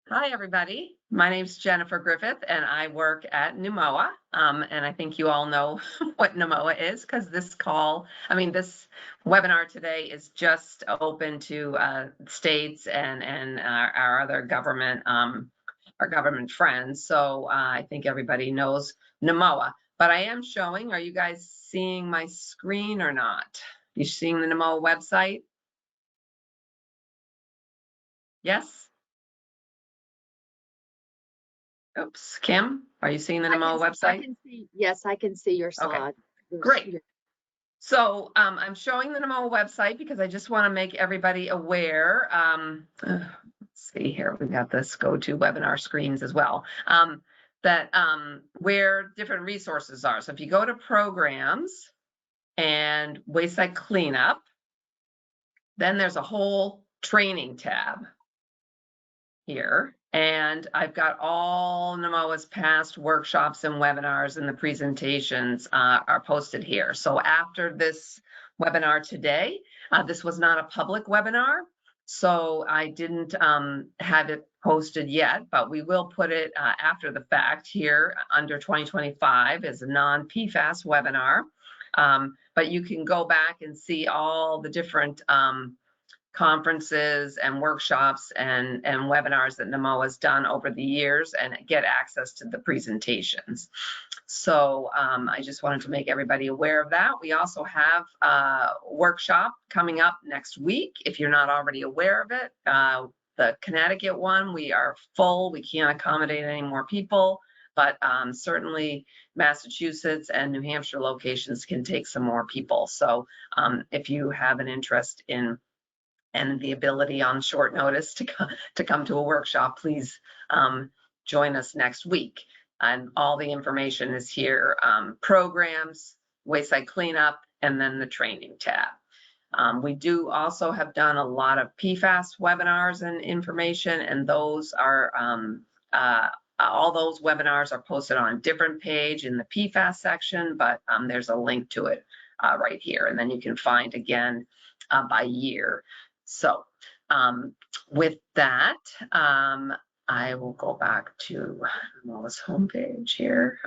Hi, everybody. My name's Jennifer Griffith, and I work at NUMOA. And I think you all know what NUMOA is because this webinar today is just open to states and our other government, our government friends. So I think everybody knows NUMOA. But I am showing. Are you guys seeing my screen or not? You seeing the NUMOA website? Yes. Oops, Kim, are you seeing the NUMOA website? Yes, I can see your Okay, slide. great. So I'm showing the NUMOA website because I just want to make everybody aware. Let's see here, we've got this go-to webinar screens as well, that where different resources are. So if you go to programs and waste site cleanup, then there's a whole training tab here. And I've got all NUMOA's past workshops and webinars, and the presentations are posted here. So after this webinar today, this was not a public webinar, so I didn't have it posted yet, but we will put it after the fact here under 2025 as a non-PFAS webinar. But you can go back and see all the different conferences and workshops and webinars that NUMOA has done over the years and get access to the presentations. So I just wanted to make everybody aware of that. We also have a workshop coming up next week, if you're not already aware of it. The Connecticut one, we are full. We can't accommodate any more people, but certainly Massachusetts and New Hampshire locations can take some more people. So if you have an interest in and the ability on short notice to come to a workshop, please join us next week. And all the information is here, programs, waste site cleanup, and then the training tab. We do also have done a lot of PFAS webinars and information, and those are, all those webinars are posted on a different page in the PFAS section, but there's a link to it right here. And then you can find again by year. So with that, I will go back to NUMOA's homepage here.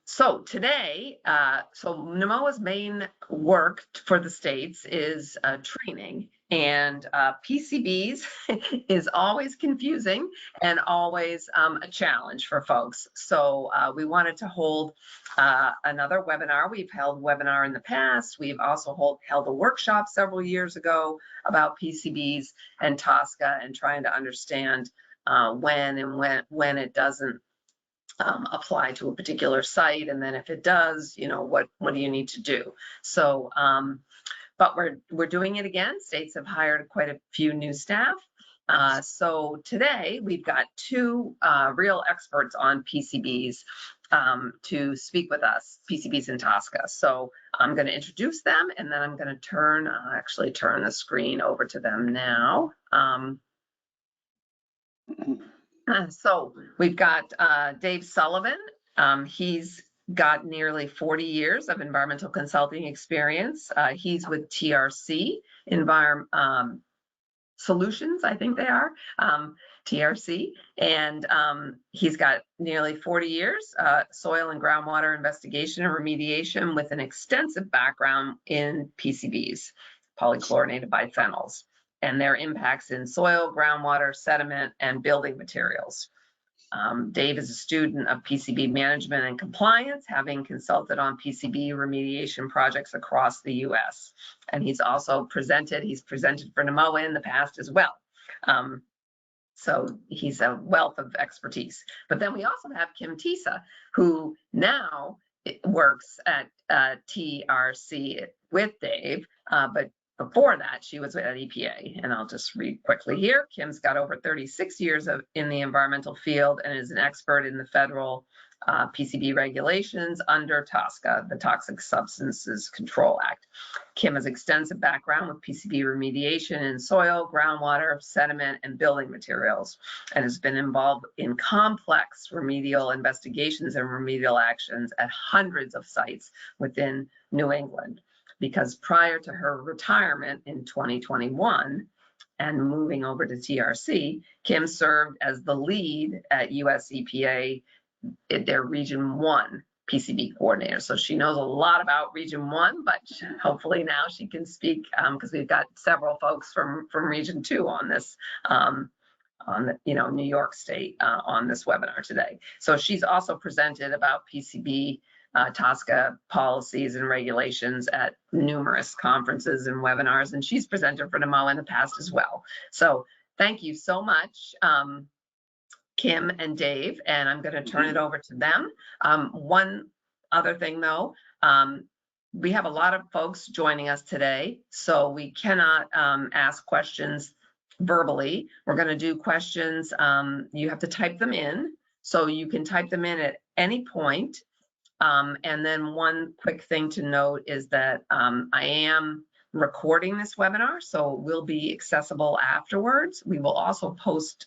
So today, so NUMOA's main work for the states is training, and PCBs is always confusing and always a challenge for folks. So we wanted to hold another webinar. We've held webinar in the past. We've also held a workshop several years ago about PCBs and TSCA and trying to understand when it doesn't apply to a particular site, and then if it does, you know, what do you need to do? So but we're doing it again. States have hired quite a few new staff. So today we've got two real experts on PCBs to speak with us, PCBs and TSCA. So I'm going to introduce them, and then I'm going to actually turn the screen over to them now. So we've got Dave Sullivan. He's got nearly 40 years of environmental consulting experience. He's with TRC Solutions, I think they are, TRC, and he's got nearly 40 years soil and groundwater investigation and remediation with an extensive background in PCBs, polychlorinated biphenyls, and their impacts in soil, groundwater, sediment, and building materials. Dave is a student of PCB management and compliance, having consulted on PCB remediation projects across the US. And he's presented for NUMOA in the past as well. So he's a wealth of expertise. But then we also have Kim Tisa, who now works at TRC with Dave, but before that, she was at EPA, and I'll just read quickly here. Kim's got over 36 years in the environmental field and is an expert in the federal PCB regulations under TSCA, the Toxic Substances Control Act. Kim has extensive background with PCB remediation in soil, groundwater, sediment, and building materials, and has been involved in complex remedial investigations and remedial actions at hundreds of sites within New England. because prior to her retirement in 2021 and moving over to TRC, Kim served as the lead at US EPA in their Region 1 PCB coordinator. So she knows a lot about Region 1, but hopefully now she can speak, because we've got several folks from Region 2 on this, on the, New York State on this webinar today. So she's also presented about PCB TSCA policies and regulations at numerous conferences and webinars, and she's presented for NMO in the past as well. So thank you so much, Kim and Dave, and I'm going to turn it over to them. One other thing though, we have a lot of folks joining us today, so we cannot ask questions verbally. We're going to do questions. You have to type them in, so you can type them in at any point. And then one quick thing to note is that I am recording this webinar, so it will be accessible afterwards. We will also post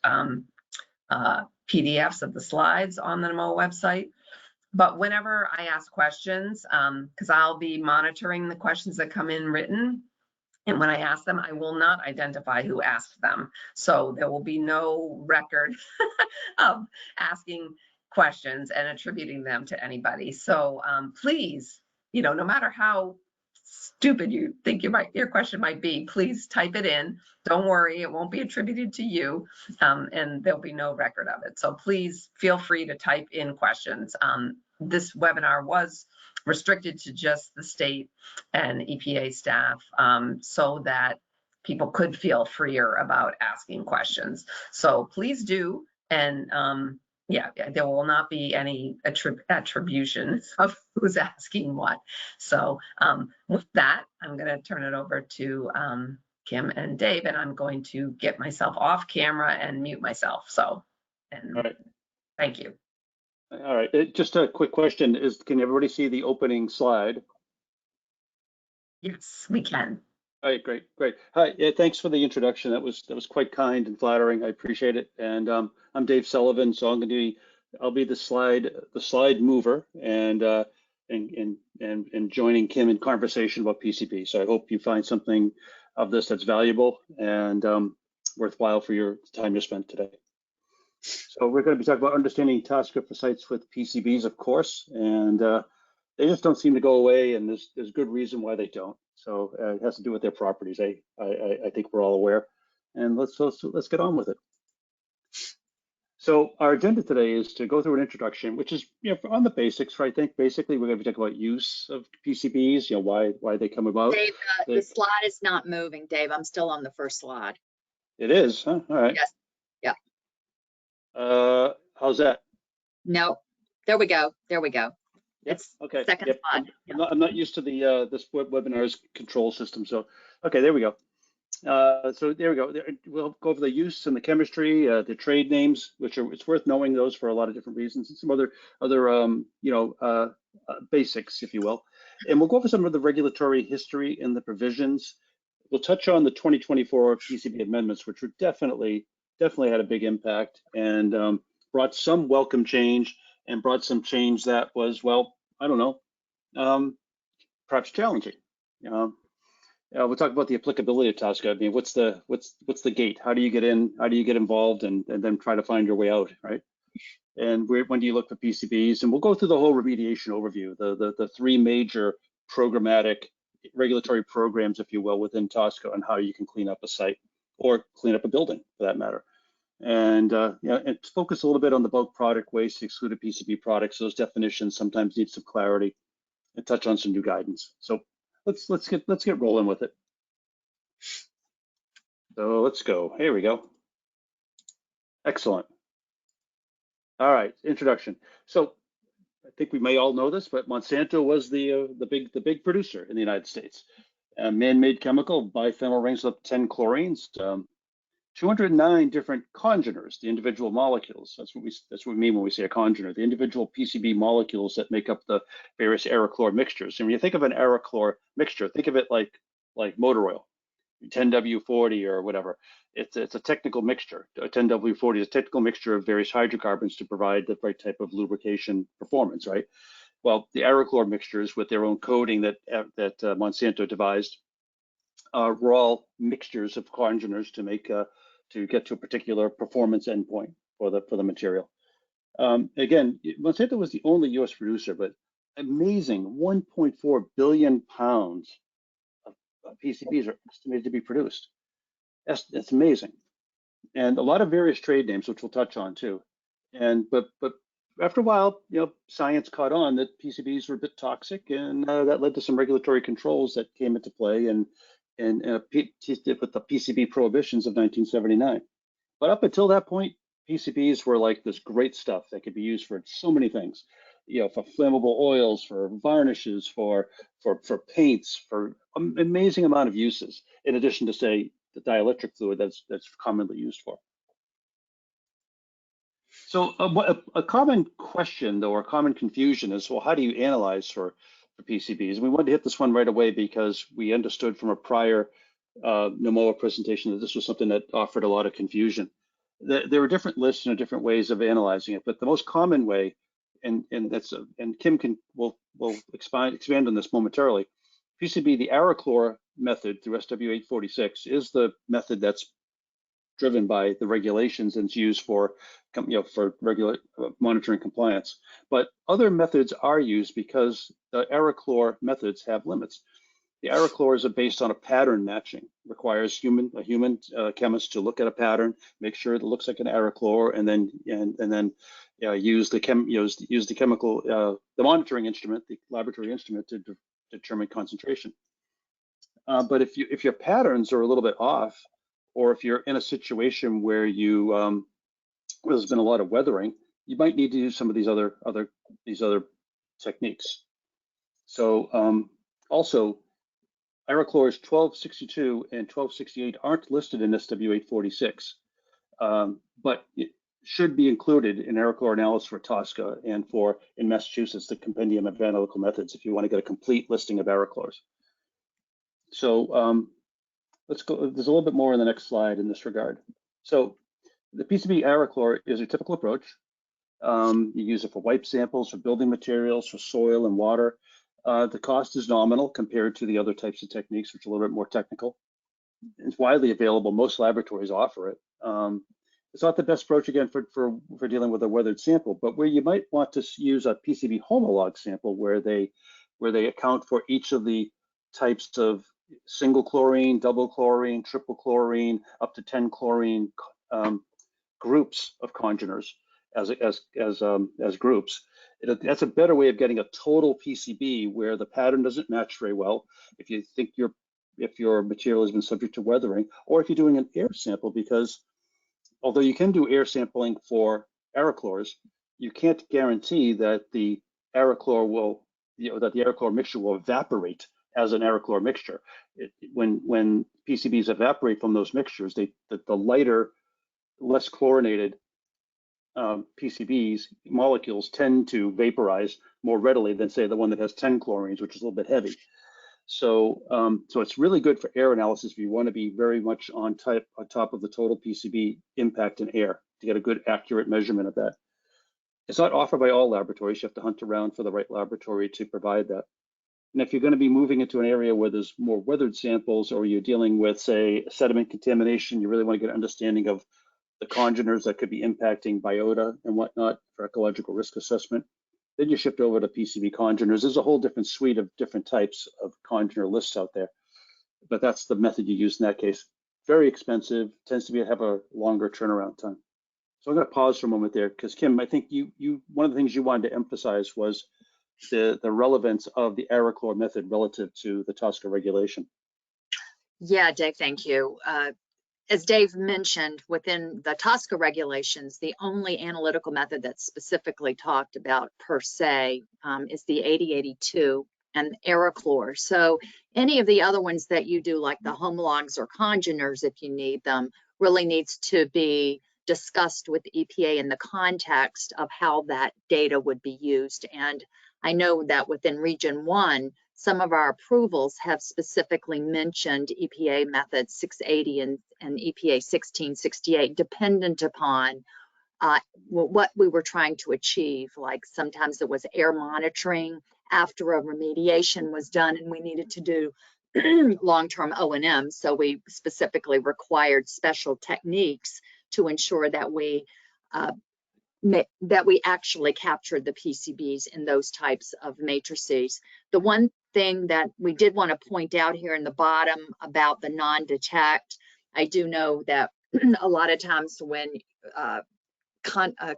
PDFs of the slides on the NMO website. But whenever I ask questions, because I'll be monitoring the questions that come in written, and when I ask them, I will not identify who asked them. So there will be no record of asking questions and attributing them to anybody. So please, no matter how stupid you think your question might be, please type it in. Don't worry, it won't be attributed to you, and there'll be no record of it. So please feel free to type in questions. This webinar was restricted to just the state and EPA staff, so that people could feel freer about asking questions. So please do, and yeah, there will not be any attribution of who's asking what. So with that, I'm going to turn it over to Kim and Dave, and I'm going to get myself off camera and mute myself. So, and all right. Thank you. All right, just a quick question is, can everybody see the opening slide? Yes, we can. All right, great. Hi, yeah, thanks for the introduction. That was quite kind and flattering. I appreciate it. And I'm Dave Sullivan, so I'll be the slide mover and joining Kim in conversation about PCB. So I hope you find something of this that's valuable and worthwhile for your time you spent today. So we're going to be talking about understanding TSCA for sites with PCBs, of course, and they just don't seem to go away, and there's good reason why they don't. So it has to do with their properties. I think we're all aware, and let's get on with it. So our agenda today is to go through an introduction, which is on the basics. I think basically we're going to be talking about use of PCBs, why they come about. Dave, the slide is not moving. Dave, I'm still on the first slide. It is, huh? All right. Yes. Yeah. How's that? No. There we go. It's okay. Second slide. I'm not used to the this webinar's control system, so okay, there we go. So there we go. We'll go over the use and the chemistry, the trade names, which it's worth knowing those for a lot of different reasons, and some other basics, if you will. And we'll go over some of the regulatory history and the provisions. We'll touch on the 2024 PCB amendments, which were definitely had a big impact and brought some welcome change and brought some change that was, well, I don't know, perhaps challenging. We'll talk about the applicability of TSCA. I mean, what's the gate? How do you get in? How do you get involved, and then try to find your way out, right? And when do you look for PCBs? And we'll go through the whole remediation overview, the three major programmatic regulatory programs, if you will, within TSCA, and how you can clean up a site or clean up a building, for that matter. And and focus a little bit on the bulk product waste, excluded PCB products. Those definitions sometimes need some clarity, and touch on some new guidance. So let's get rolling with it. So let's go. Here we go. Excellent. All right, introduction. So I think we may all know this, but Monsanto was the big producer in the United States. Man-made chemical, biphenyl rings up 10 chlorines. 209 different congeners, the individual molecules. That's what we mean when we say a congener, the individual PCB molecules that make up the various aerochlor mixtures. And when you think of an aerochlor mixture, think of it like motor oil, 10W40 or whatever. It's a technical mixture. A 10W40 is a technical mixture of various hydrocarbons to provide the right type of lubrication performance, right? well, the Aerochlor mixtures with their own coating that Monsanto devised were all mixtures of congeners to make to get to a particular performance endpoint for the material. Again, Monsanto was the only U.S. producer, but amazing 1.4 billion pounds of PCBs are estimated to be produced. That's amazing, and a lot of various trade names, which we'll touch on too. And but after a while, science caught on that PCBs were a bit toxic, and that led to some regulatory controls that came into play, and with the PCB prohibitions of 1979. But up until that point, PCBs were like this great stuff that could be used for so many things, for flammable oils, for varnishes, for paints, for an amazing amount of uses, in addition to, say, the dielectric fluid that's commonly used for. So a common question, though, or common confusion is, well, how do you analyze for PCBs? And we wanted to hit this one right away because we understood from a prior NOMOA presentation that this was something that offered a lot of confusion. There are different lists and different ways of analyzing it, but the most common way, and Kim will expand on this momentarily. PCB, the Aerochlor method through SW846 is the method that's driven by the regulations and it's used for regular monitoring compliance. But other methods are used because the Aerochlor methods have limits. The Aerochlors are based on a pattern matching. Requires a human chemist to look at a pattern, make sure it looks like an Aerochlor, and then use the chemical, the monitoring instrument, the laboratory instrument, to determine concentration. But if your patterns are a little bit off, or if you're in a situation where where there's been a lot of weathering, you might need to use some of these other techniques. So also, Aerochlors 1262 and 1268 aren't listed in SW846, but it should be included in Aerochlor analysis for TSCA and in Massachusetts, the Compendium of Analytical Methods, if you want to get a complete listing of Aerochlors. So let's go, there's a little bit more in the next slide in this regard. So the PCB Aerochlor is a typical approach. You use it for wipe samples, for building materials, for soil and water. The cost is nominal compared to the other types of techniques, which are a little bit more technical. It's widely available. Most laboratories offer it. It's not the best approach, again, for dealing with a weathered sample, but where you might want to use a PCB homolog sample where they account for each of the types of single chlorine, double chlorine, triple chlorine, up to 10 chlorine groups of congeners as groups. That's a better way of getting a total PCB where the pattern doesn't match very well. If you think if your material has been subject to weathering, or if you're doing an air sample, because although you can do air sampling for Aerochlors, you can't guarantee that the Aerochlor mixture will evaporate as an Aerochlor mixture. When PCBs evaporate from those mixtures, the lighter, less chlorinated PCBs molecules tend to vaporize more readily than, say, the one that has 10 chlorines, which is a little bit heavy. So it's really good for air analysis if you want to be very much on top of the total PCB impact in air to get a good, accurate measurement of that. It's not offered by all laboratories. You have to hunt around for the right laboratory to provide that. And if you're going to be moving into an area where there's more weathered samples, or you're dealing with, say, sediment contamination, you really want to get an understanding of the congeners that could be impacting biota and whatnot for ecological risk assessment, then you shift over to PCB congeners. There's a whole different suite of different types of congener lists out there, but that's the method you use in that case. Very expensive, tends to have a longer turnaround time. So I'm going to pause for a moment there, because Kim, I think one of the things you wanted to emphasize was the relevance of the Aerochlor method relative to the TSCA regulation. Yeah, Dave, thank you. As Dave mentioned, within the TSCA regulations, the only analytical method that's specifically talked about per se is the 8082 and Aerochlor. So any of the other ones that you do, like the homologs or congeners, if you need them, really needs to be discussed with the EPA in the context of how that data would be used. And I know that within Region 1, some of our approvals have specifically mentioned EPA method 680 and EPA 1668, dependent upon what we were trying to achieve. Like sometimes it was air monitoring after a remediation was done and we needed to do long-term O&M. So we specifically required special techniques to ensure that we actually captured the PCBs in those types of matrices. The one thing that we did want to point out here in the bottom about the non-detect, I do know that a lot of times when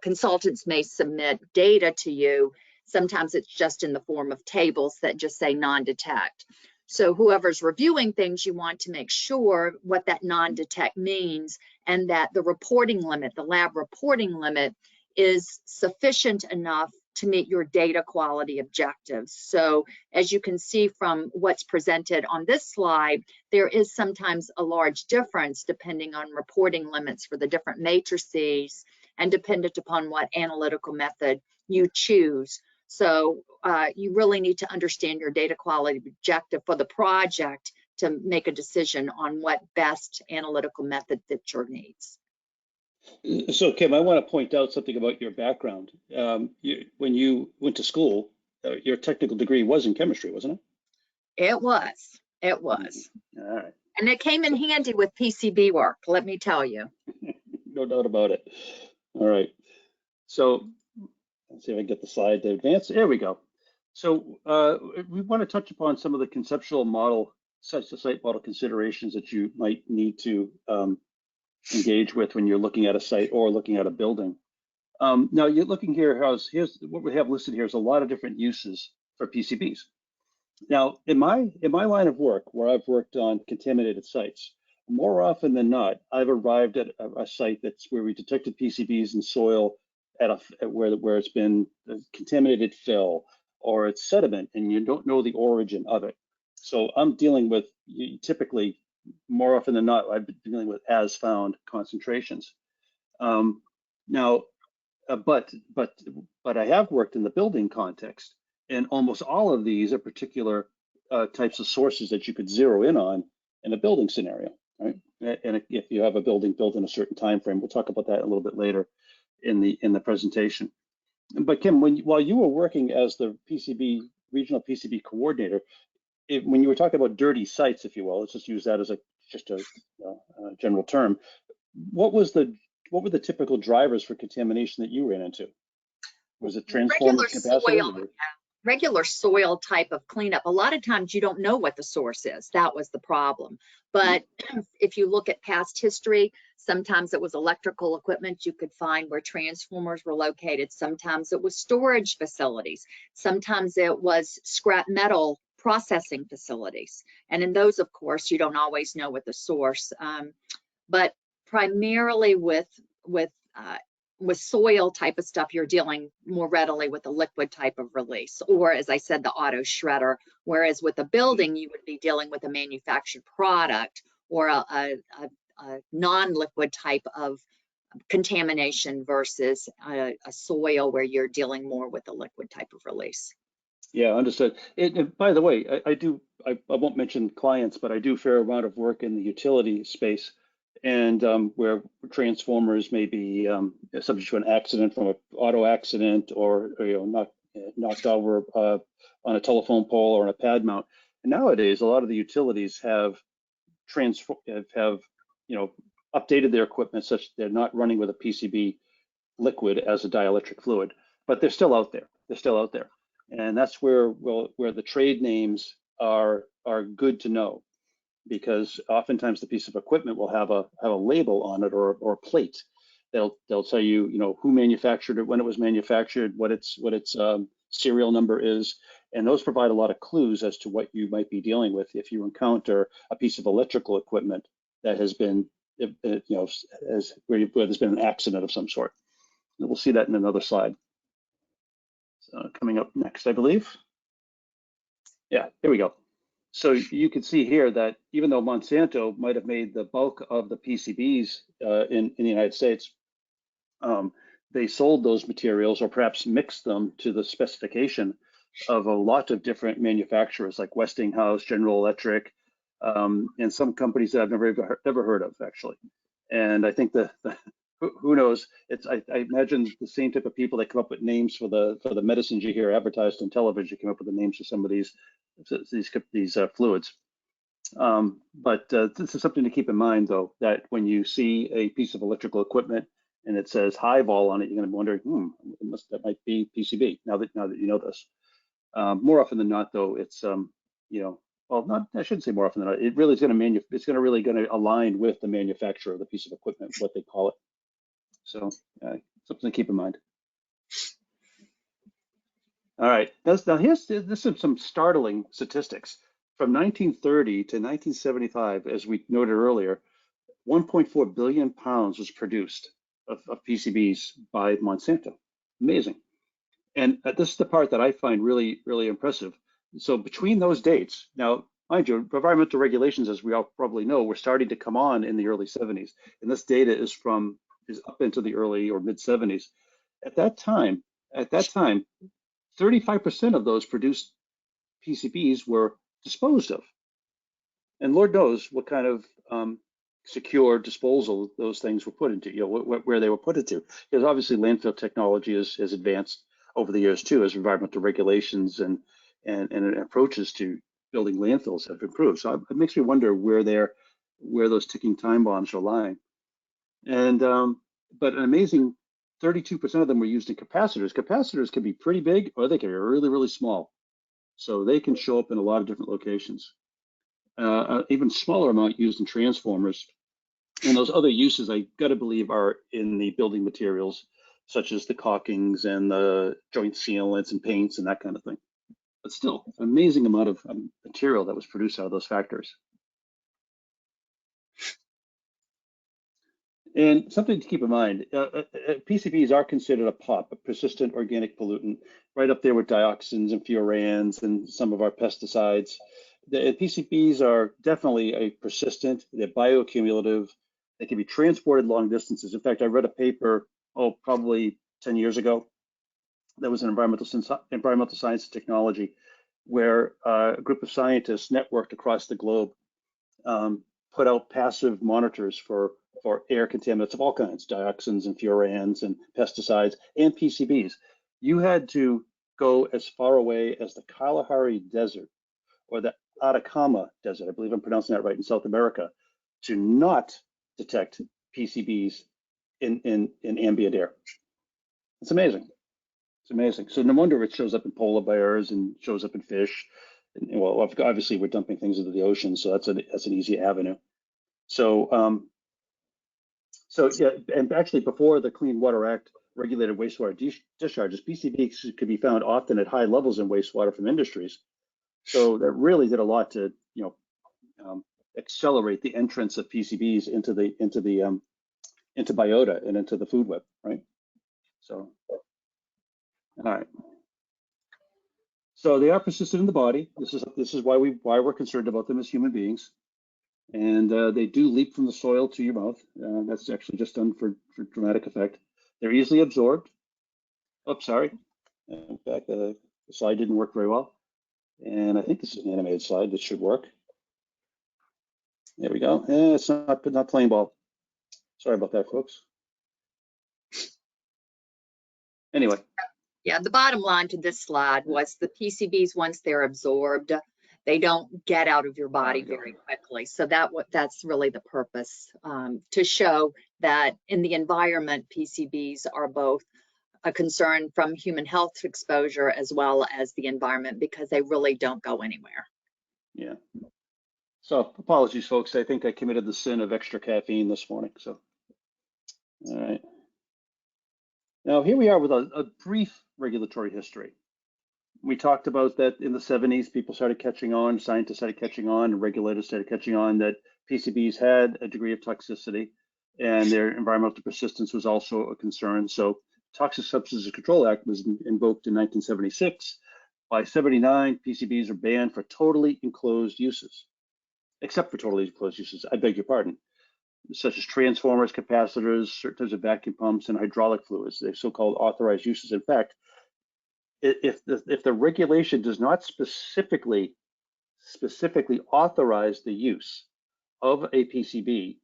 consultants may submit data to you, sometimes it's just in the form of tables that just say non-detect. So whoever's reviewing things, you want to make sure what that non-detect means and that the reporting limit, the lab reporting limit, is sufficient enough to meet your data quality objectives. So as you can see from what's presented on this slide, there is sometimes a large difference depending on reporting limits for the different matrices and dependent upon what analytical method you choose. So you really need to understand your data quality objective for the project to make a decision on what best analytical method fits your needs. So Kim, I want to point out something about your background. When you went to school, your technical degree was in chemistry, wasn't it? It was. It was. All right. And it came in handy with PCB work, let me tell you. No doubt about it. All right. So let's see if I can get the slide to advance. There we go. So we want to touch upon some of the conceptual model, such the site model considerations that you might need to engage with when you're looking at a site or looking at a building. Now you're looking here, here's what we have listed here is a lot of different uses for PCBs. Now, in my line of work, where I've worked on contaminated sites, more often than not, I've arrived at a site that's where we detected PCBs in soil at where it's been contaminated fill or it's sediment and you don't know the origin of it. So I'm dealing with, typically, more often than not, I've been dealing with as found concentrations. Now, but I have worked in the building context, and almost all of these are particular types of sources that you could zero in on in a building scenario, right? And if you have a building built in a certain time frame, we'll talk about that a little bit later in the presentation. But Kim, while you were working as the regional PCB coordinator, when you were talking about dirty sites, if you will, let's just use that as a general term. What were the typical drivers for contamination that you ran into? Was it transformer capacity? Regular soil type of cleanup. A lot of times you don't know what the source is. That was the problem. But if you look at past history, sometimes it was electrical equipment you could find where transformers were located. Sometimes it was storage facilities. Sometimes it was scrap metal processing facilities. And in those, of course, you don't always know what the source, but primarily with soil type of stuff, you're dealing more readily with a liquid type of release, or as I said, the auto shredder, whereas with a building, you would be dealing with a manufactured product or a non-liquid type of contamination versus a soil where you're dealing more with a liquid type of release. Yeah, understood. By the way, I won't mention clients, but I do a fair amount of work in the utility space, and where transformers may be subject to an accident from an auto accident or knocked over on a telephone pole or on a pad mount. And nowadays, a lot of the utilities have updated their equipment such they're not running with a PCB liquid as a dielectric fluid, but they're still out there. They're still out there. And that's where the trade names are good to know, because oftentimes the piece of equipment will have a label on it or a plate. They'll tell you who manufactured it, when it was manufactured, what its serial number is, and those provide a lot of clues as to what you might be dealing with if you encounter a piece of electrical equipment that has been where there's been an accident of some sort. And we'll see that in another slide. Coming up next, I believe. Yeah, here we go. So you can see here that even though Monsanto might have made the bulk of the PCBs in the United States, they sold those materials or perhaps mixed them to the specification of a lot of different manufacturers like Westinghouse, General Electric, and some companies that I've never heard of, actually. And I think the who knows? I imagine the same type of people that come up with names for the medicines you hear advertised on television came up with the names for some of these fluids. But this is something to keep in mind, though, that when you see a piece of electrical equipment and it says high vol on it, you're going to be wondering, that might be PCB. Now that you know this, more often than not, though, it's I shouldn't say more often than not. It really is going to really going to align with the manufacturer of the piece of equipment, what they call it. So something to keep in mind. All right, now here's some startling statistics. From 1930 to 1975, as we noted earlier, 1.4 billion pounds was produced of PCBs by Monsanto. Amazing. And this is the part that I find really, really impressive. So between those dates, now, mind you, environmental regulations, as we all probably know, were starting to come on in the early 70s. And this data is up into the early or mid 70s. At that time, 35% of those produced PCBs were disposed of. And Lord knows what kind of secure disposal those things were put into, where they were put into. Because obviously landfill technology has advanced over the years too, as environmental regulations and approaches to building landfills have improved. So it makes me wonder where those ticking time bombs are lying. And but an amazing 32% of them were used in capacitors. Capacitors can be pretty big or they can be really, really small. So they can show up in a lot of different locations. Even smaller amount used in transformers. And those other uses, I got to believe, are in the building materials, such as the caulkings and the joint sealants and paints and that kind of thing. But still, an amazing amount of material that was produced out of those factories. And something to keep in mind, PCBs are considered a POP, a persistent organic pollutant, right up there with dioxins and furans and some of our pesticides. The PCBs are definitely a persistent, they're bioaccumulative, they can be transported long distances. In fact, I read a paper, probably 10 years ago, that was in environmental science and technology, where a group of scientists networked across the globe, put out passive monitors for air contaminants of all kinds, dioxins and furans and pesticides and PCBs. You had to go as far away as the Kalahari Desert or the Atacama Desert, I believe I'm pronouncing that right, in South America, to not detect PCBs in ambient air. It's amazing. It's amazing. So no wonder it shows up in polar bears and shows up in fish. And, well, obviously we're dumping things into the ocean, so that's an easy avenue. So yeah, and actually before the Clean Water Act regulated wastewater discharges, PCBs could be found often at high levels in wastewater from industries. So that really did a lot to, accelerate the entrance of PCBs into biota and into the food web, right? So, all right. So they are persistent in the body. This is why we're concerned about them as human beings. And they do leap from the soil to your mouth. That's actually just done for dramatic effect. They're easily absorbed. Oh, sorry. In fact, the slide didn't work very well. And I think this is an animated slide. This should work. There we go. It's not playing ball. Sorry about that, folks. Anyway. Yeah, the bottom line to this slide was the PCBs, once they're absorbed, they don't get out of your body very quickly. So that's really the purpose, to show that in the environment, PCBs are both a concern from human health exposure as well as the environment, because they really don't go anywhere. Yeah. So apologies, folks. I think I committed the sin of extra caffeine this morning. So, all right. Now here we are with a brief regulatory history. We talked about that in the 70s, people started catching on, scientists started catching on, and regulators started catching on that PCBs had a degree of toxicity and their environmental persistence was also a concern. So Toxic Substances Control Act was invoked in 1976. By 79, PCBs are banned for totally enclosed uses, except for totally enclosed uses, I beg your pardon, such as transformers, capacitors, certain types of vacuum pumps, and hydraulic fluids. They're so-called authorized uses. In fact, if the regulation does not specifically authorize the use of a PCB,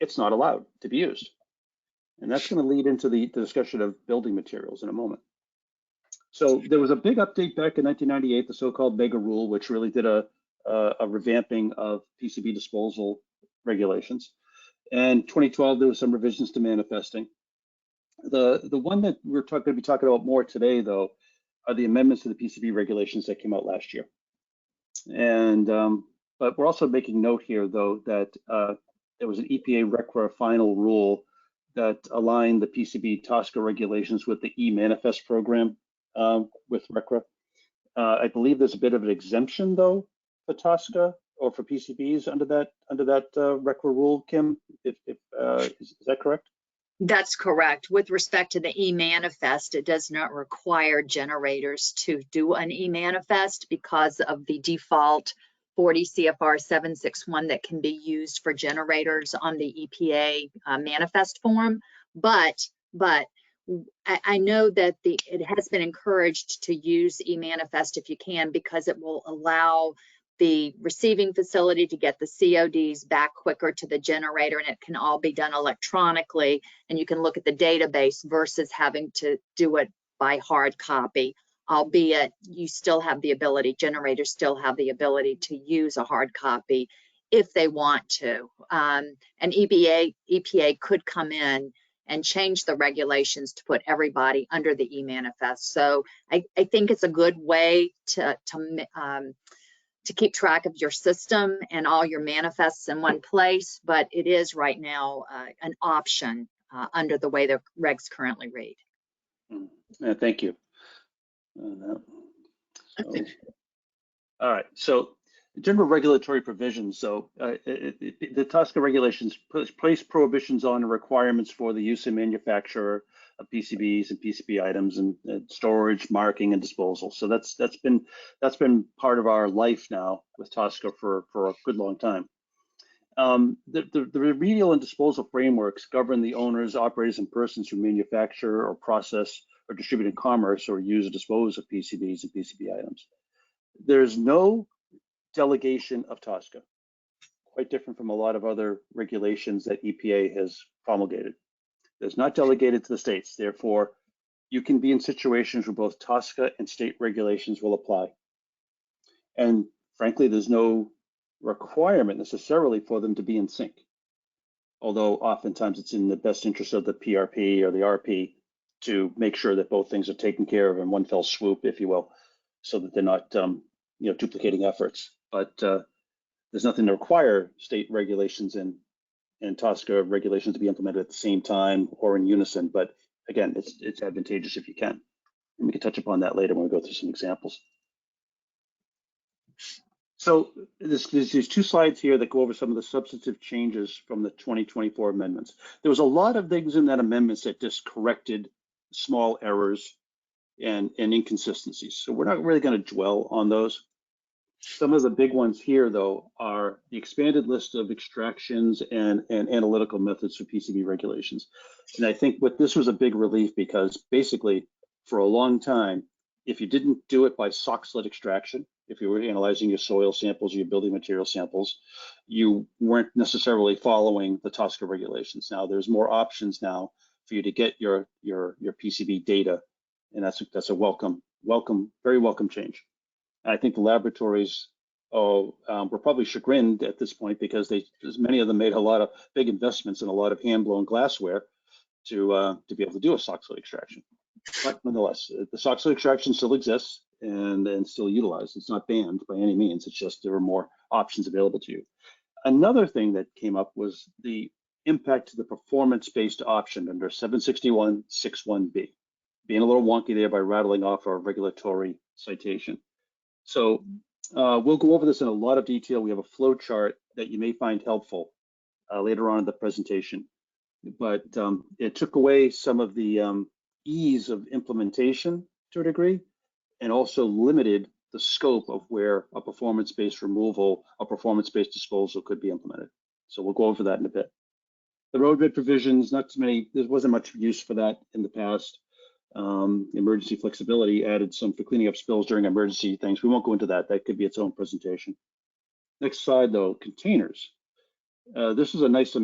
it's not allowed to be used. And that's going to lead into the discussion of building materials in a moment. So there was a big update back in 1998, the so-called mega rule, which really did a revamping of PCB disposal regulations. And 2012, there was some revisions to manifesting. The one that we're going to be talking about more today, though, are the amendments to the PCB regulations that came out last year. And but we're also making note here, though, that there was an EPA RCRA final rule that aligned the PCB TSCA regulations with the e-manifest program with RCRA. I believe there's a bit of an exemption, though, for TSCA or for PCBs under that RCRA rule, Kim. Is that correct? That's correct. With respect to the e-manifest, it does not require generators to do an e-manifest because of the default 40 CFR 761 that can be used for generators on the EPA manifest form. But I know that it has been encouraged to use e-manifest if you can, because it will allow the receiving facility to get the CODs back quicker to the generator, and it can all be done electronically, and you can look at the database versus having to do it by hard copy, albeit you still have the ability, generators still have the ability to use a hard copy if they want to. And EPA could come in and change the regulations to put everybody under the e-manifest. So I think it's a good way to keep track of your system and all your manifests in one place, but it is right now an option under the way the regs currently read. Thank you. All right, so general regulatory provisions. So the TSCA regulations place prohibitions on requirements for the use and manufacture of PCBs and PCB items and storage, marking, and disposal. So that's been part of our life now with TSCA for a good long time. The remedial and disposal frameworks govern the owners, operators, and persons who manufacture or process or distribute in commerce or use or dispose of PCBs and PCB items. There's no delegation of TSCA, quite different from a lot of other regulations that EPA has promulgated. It's not delegated to the states. Therefore, you can be in situations where both TSCA and state regulations will apply. And frankly, there's no requirement necessarily for them to be in sync. Although oftentimes it's in the best interest of the PRP or the RP to make sure that both things are taken care of in one fell swoop, if you will, so that they're not duplicating efforts. But there's nothing to require state regulations and TSCA regulations to be implemented at the same time or in unison. But again, it's advantageous if you can. And we can touch upon that later when we go through some examples. So there's these two slides here that go over some of the substantive changes from the 2024 amendments. There was a lot of things in that amendments that just corrected small errors and inconsistencies. So we're not really going to dwell on those. Some of the big ones here, though, are the expanded list of extractions and analytical methods for PCB regulations. And I think this was a big relief because basically, for a long time, if you didn't do it by sock slit extraction, if you were analyzing your soil samples or your building material samples, you weren't necessarily following the TSCA regulations. Now there's more options now for you to get your PCB data, and that's a very welcome change. I think the laboratories were probably chagrined at this point because many of them made a lot of big investments in a lot of hand-blown glassware to be able to do a sock slit extraction. But nonetheless, the sock slit extraction still exists and still utilized. It's not banned by any means. It's just there are more options available to you. Another thing that came up was the impact to the performance-based option under 761.61b, being a little wonky there by rattling off our regulatory citation. So we'll go over this in a lot of detail. We have a flow chart that you may find helpful later on in the presentation, but it took away some of the ease of implementation to a degree, and also limited the scope of where a performance-based removal, a performance-based disposal could be implemented. So we'll go over that in a bit. The roadbed provisions, there wasn't much use for that in the past. Emergency flexibility added some for cleaning up spills during emergency things. We won't go into that. That could be its own presentation. Next slide, though, containers. This is a nice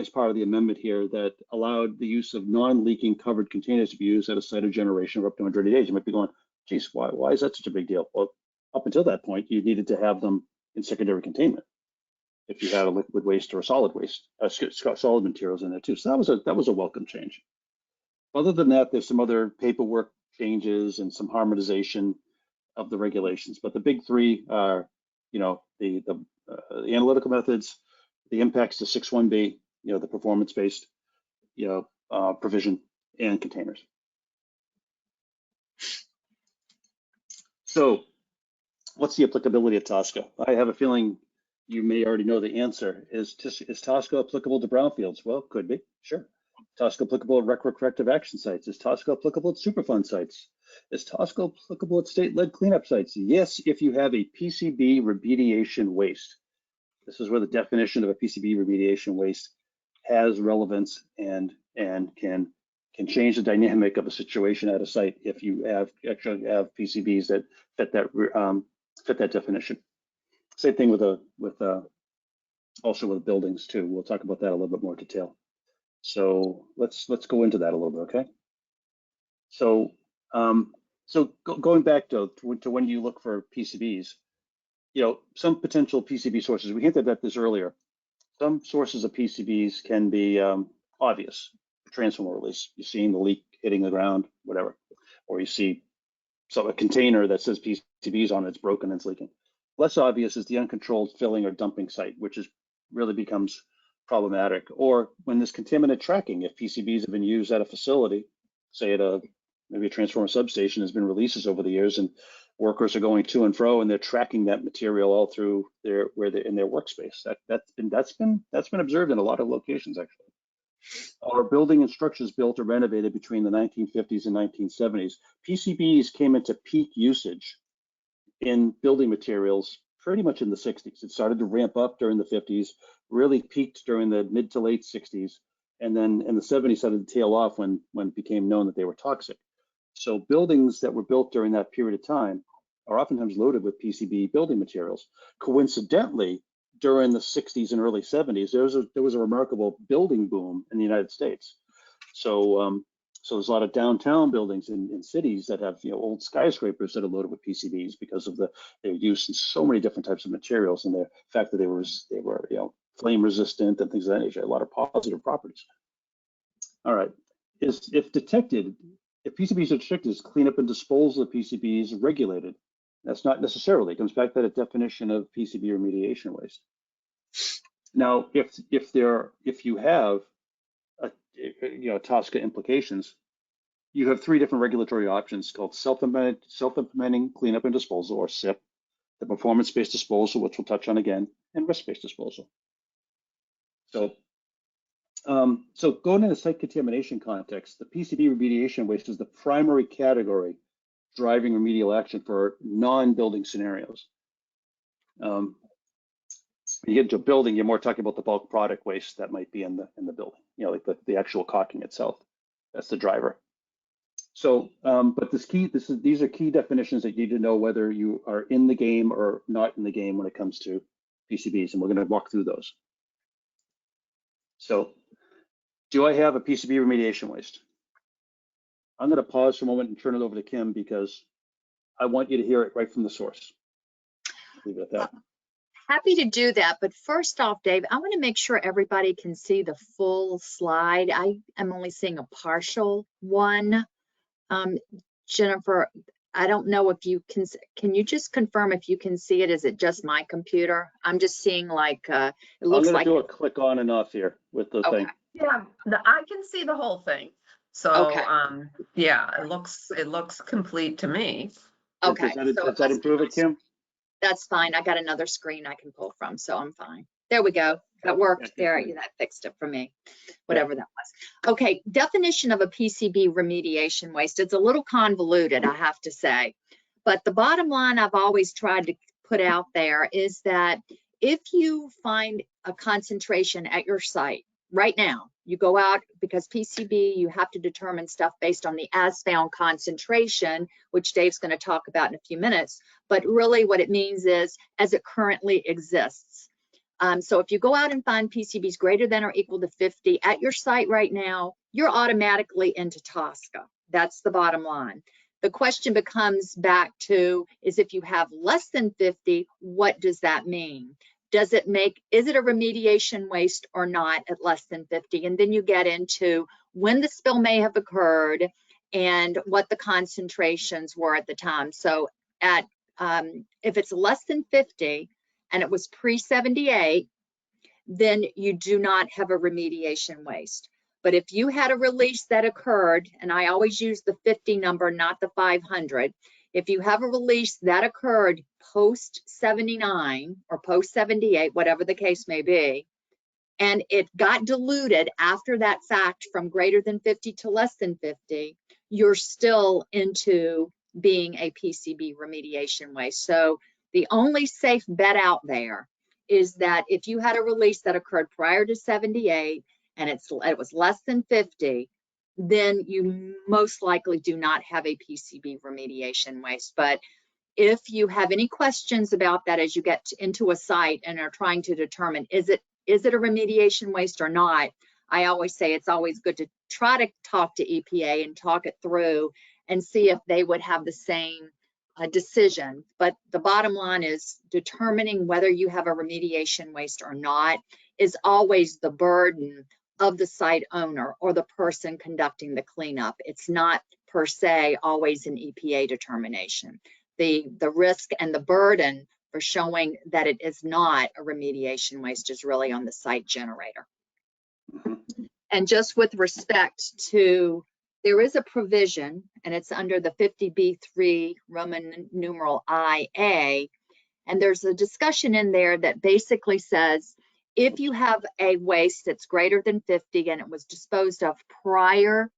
part of the amendment here that allowed the use of non-leaking covered containers to be used at a site of generation for up to 180 days. You might be going, geez, why is that such a big deal? Well, up until that point, you needed to have them in secondary containment if you had a liquid waste or a solid waste, solid materials in there too. So that was a welcome change. Other than that, there's some other paperwork changes and some harmonization of the regulations. But the big three are, the analytical methods, the impacts to 6.1b, the performance-based, provision, and containers. So what's the applicability of TSCA? I have a feeling you may already know the answer. Is TSCA applicable to brownfields? Well, could be, sure. TSCA applicable at corrective action sites? Is TSCA applicable at Superfund sites? Is TSCA applicable at state-led cleanup sites? Yes, if you have a PCB remediation waste. This is where the definition of a PCB remediation waste has relevance and can change the dynamic of a situation at a site if you actually have PCBs that fit that definition. Same thing also with buildings too. We'll talk about that a little bit more detail. So let's go into that a little bit, okay? So going back to when you look for PCBs, some potential PCB sources, we hinted at this earlier. Some sources of PCBs can be obvious, transformer release. You're seeing the leak hitting the ground, whatever. Or you see a container that says PCBs on it, it's broken and it's leaking. Less obvious is the uncontrolled filling or dumping site, which really becomes problematic. Or when there's contaminant tracking, if PCBs have been used at a facility, say at maybe a transformer substation, has been releases over the years, and workers are going to and fro, and they're tracking that material all through in their workspace. That's been observed in a lot of locations actually. Or building and structures built or renovated between the 1950s and 1970s. PCBs came into peak usage in building materials pretty much in the 60s. It started to ramp up during the 50s, really peaked during the mid to late 60s, and then in the 70s started to tail off when it became known that they were toxic. So buildings that were built during that period of time are oftentimes loaded with PCB building materials. Coincidentally, during the 60s and early 70s, there was a remarkable building boom in the United States. So there's a lot of downtown buildings in cities that have old skyscrapers that are loaded with PCBs because of their use in so many different types of materials and the fact that they were flame resistant and things of that nature. A lot of positive properties. All right, if PCBs are detected, is cleanup and disposal of PCBs regulated? That's not necessarily. It comes back to that definition of PCB remediation waste. Now, if you have TSCA implications, you have three different regulatory options called self-implementing cleanup and disposal, or SIP, the performance-based disposal, which we'll touch on again, and risk-based disposal. So going into site contamination context, the PCB remediation waste is the primary category driving remedial action for non-building scenarios. When you get into a building, you're more talking about the bulk product waste that might be in the building, like the actual caulking itself. That's the driver. So, but these are key definitions that you need to know whether you are in the game or not in the game when it comes to PCBs, and we're going to walk through those. So, do I have a PCB remediation waste? I'm going to pause for a moment and turn it over to Kim because I want you to hear it right from the source. Leave it at that. Happy to do that, but first off, Dave, I want to make sure everybody can see the full slide. I am only seeing a partial one. Jennifer, I don't know if you can you just confirm if you can see it? Is it just my computer? I'm just seeing like, it looks like. I'm going to do a click on and off here with the thing. Yeah, I can see the whole thing. So, okay. Yeah, it looks complete to me. Okay. Does that improve it, Kim? That's fine. I got another screen I can pull from, so I'm fine. There we go. That worked there. That fixed it for me, whatever that was. Okay, definition of a PCB remediation waste. It's a little convoluted, I have to say. But the bottom line I've always tried to put out there is that if you find a concentration at your site right now, you go out because PCB, you have to determine stuff based on the as-found concentration, which Dave's going to talk about in a few minutes. But really what it means is as it currently exists. So if you go out and find PCBs greater than or equal to 50 at your site right now, you're automatically into TSCA. That's the bottom line. The question becomes back to is if you have less than 50, what does that mean? Is it a remediation waste or not at less than 50? And then you get into when the spill may have occurred and what the concentrations were at the time. So if it's less than 50 and it was pre-78, then you do not have a remediation waste. But if you had a release that occurred, and I always use the 50 number, not the 500, if you have a release that occurred post 79 or post 78, whatever the case may be, and it got diluted after that fact from greater than 50 to less than 50, you're still into being a PCB remediation waste. So the only safe bet out there is that if you had a release that occurred prior to 78 and it was less than 50, then you most likely do not have a PCB remediation waste. But if you have any questions about that as you get into a site and are trying to determine is it a remediation waste or not, I always say it's always good to try to talk to EPA and talk it through and see if they would have the same decision. But the bottom line is determining whether you have a remediation waste or not is always the burden of the site owner or the person conducting the cleanup. It's not per se always an EPA determination. The risk and the burden for showing that it is not a remediation waste is really on the site generator. Mm-hmm. And just with respect to, there is a provision, and it's under the 50B3 Roman numeral IA, and there's a discussion in there that basically says if you have a waste that's greater than 50 and it was disposed of prior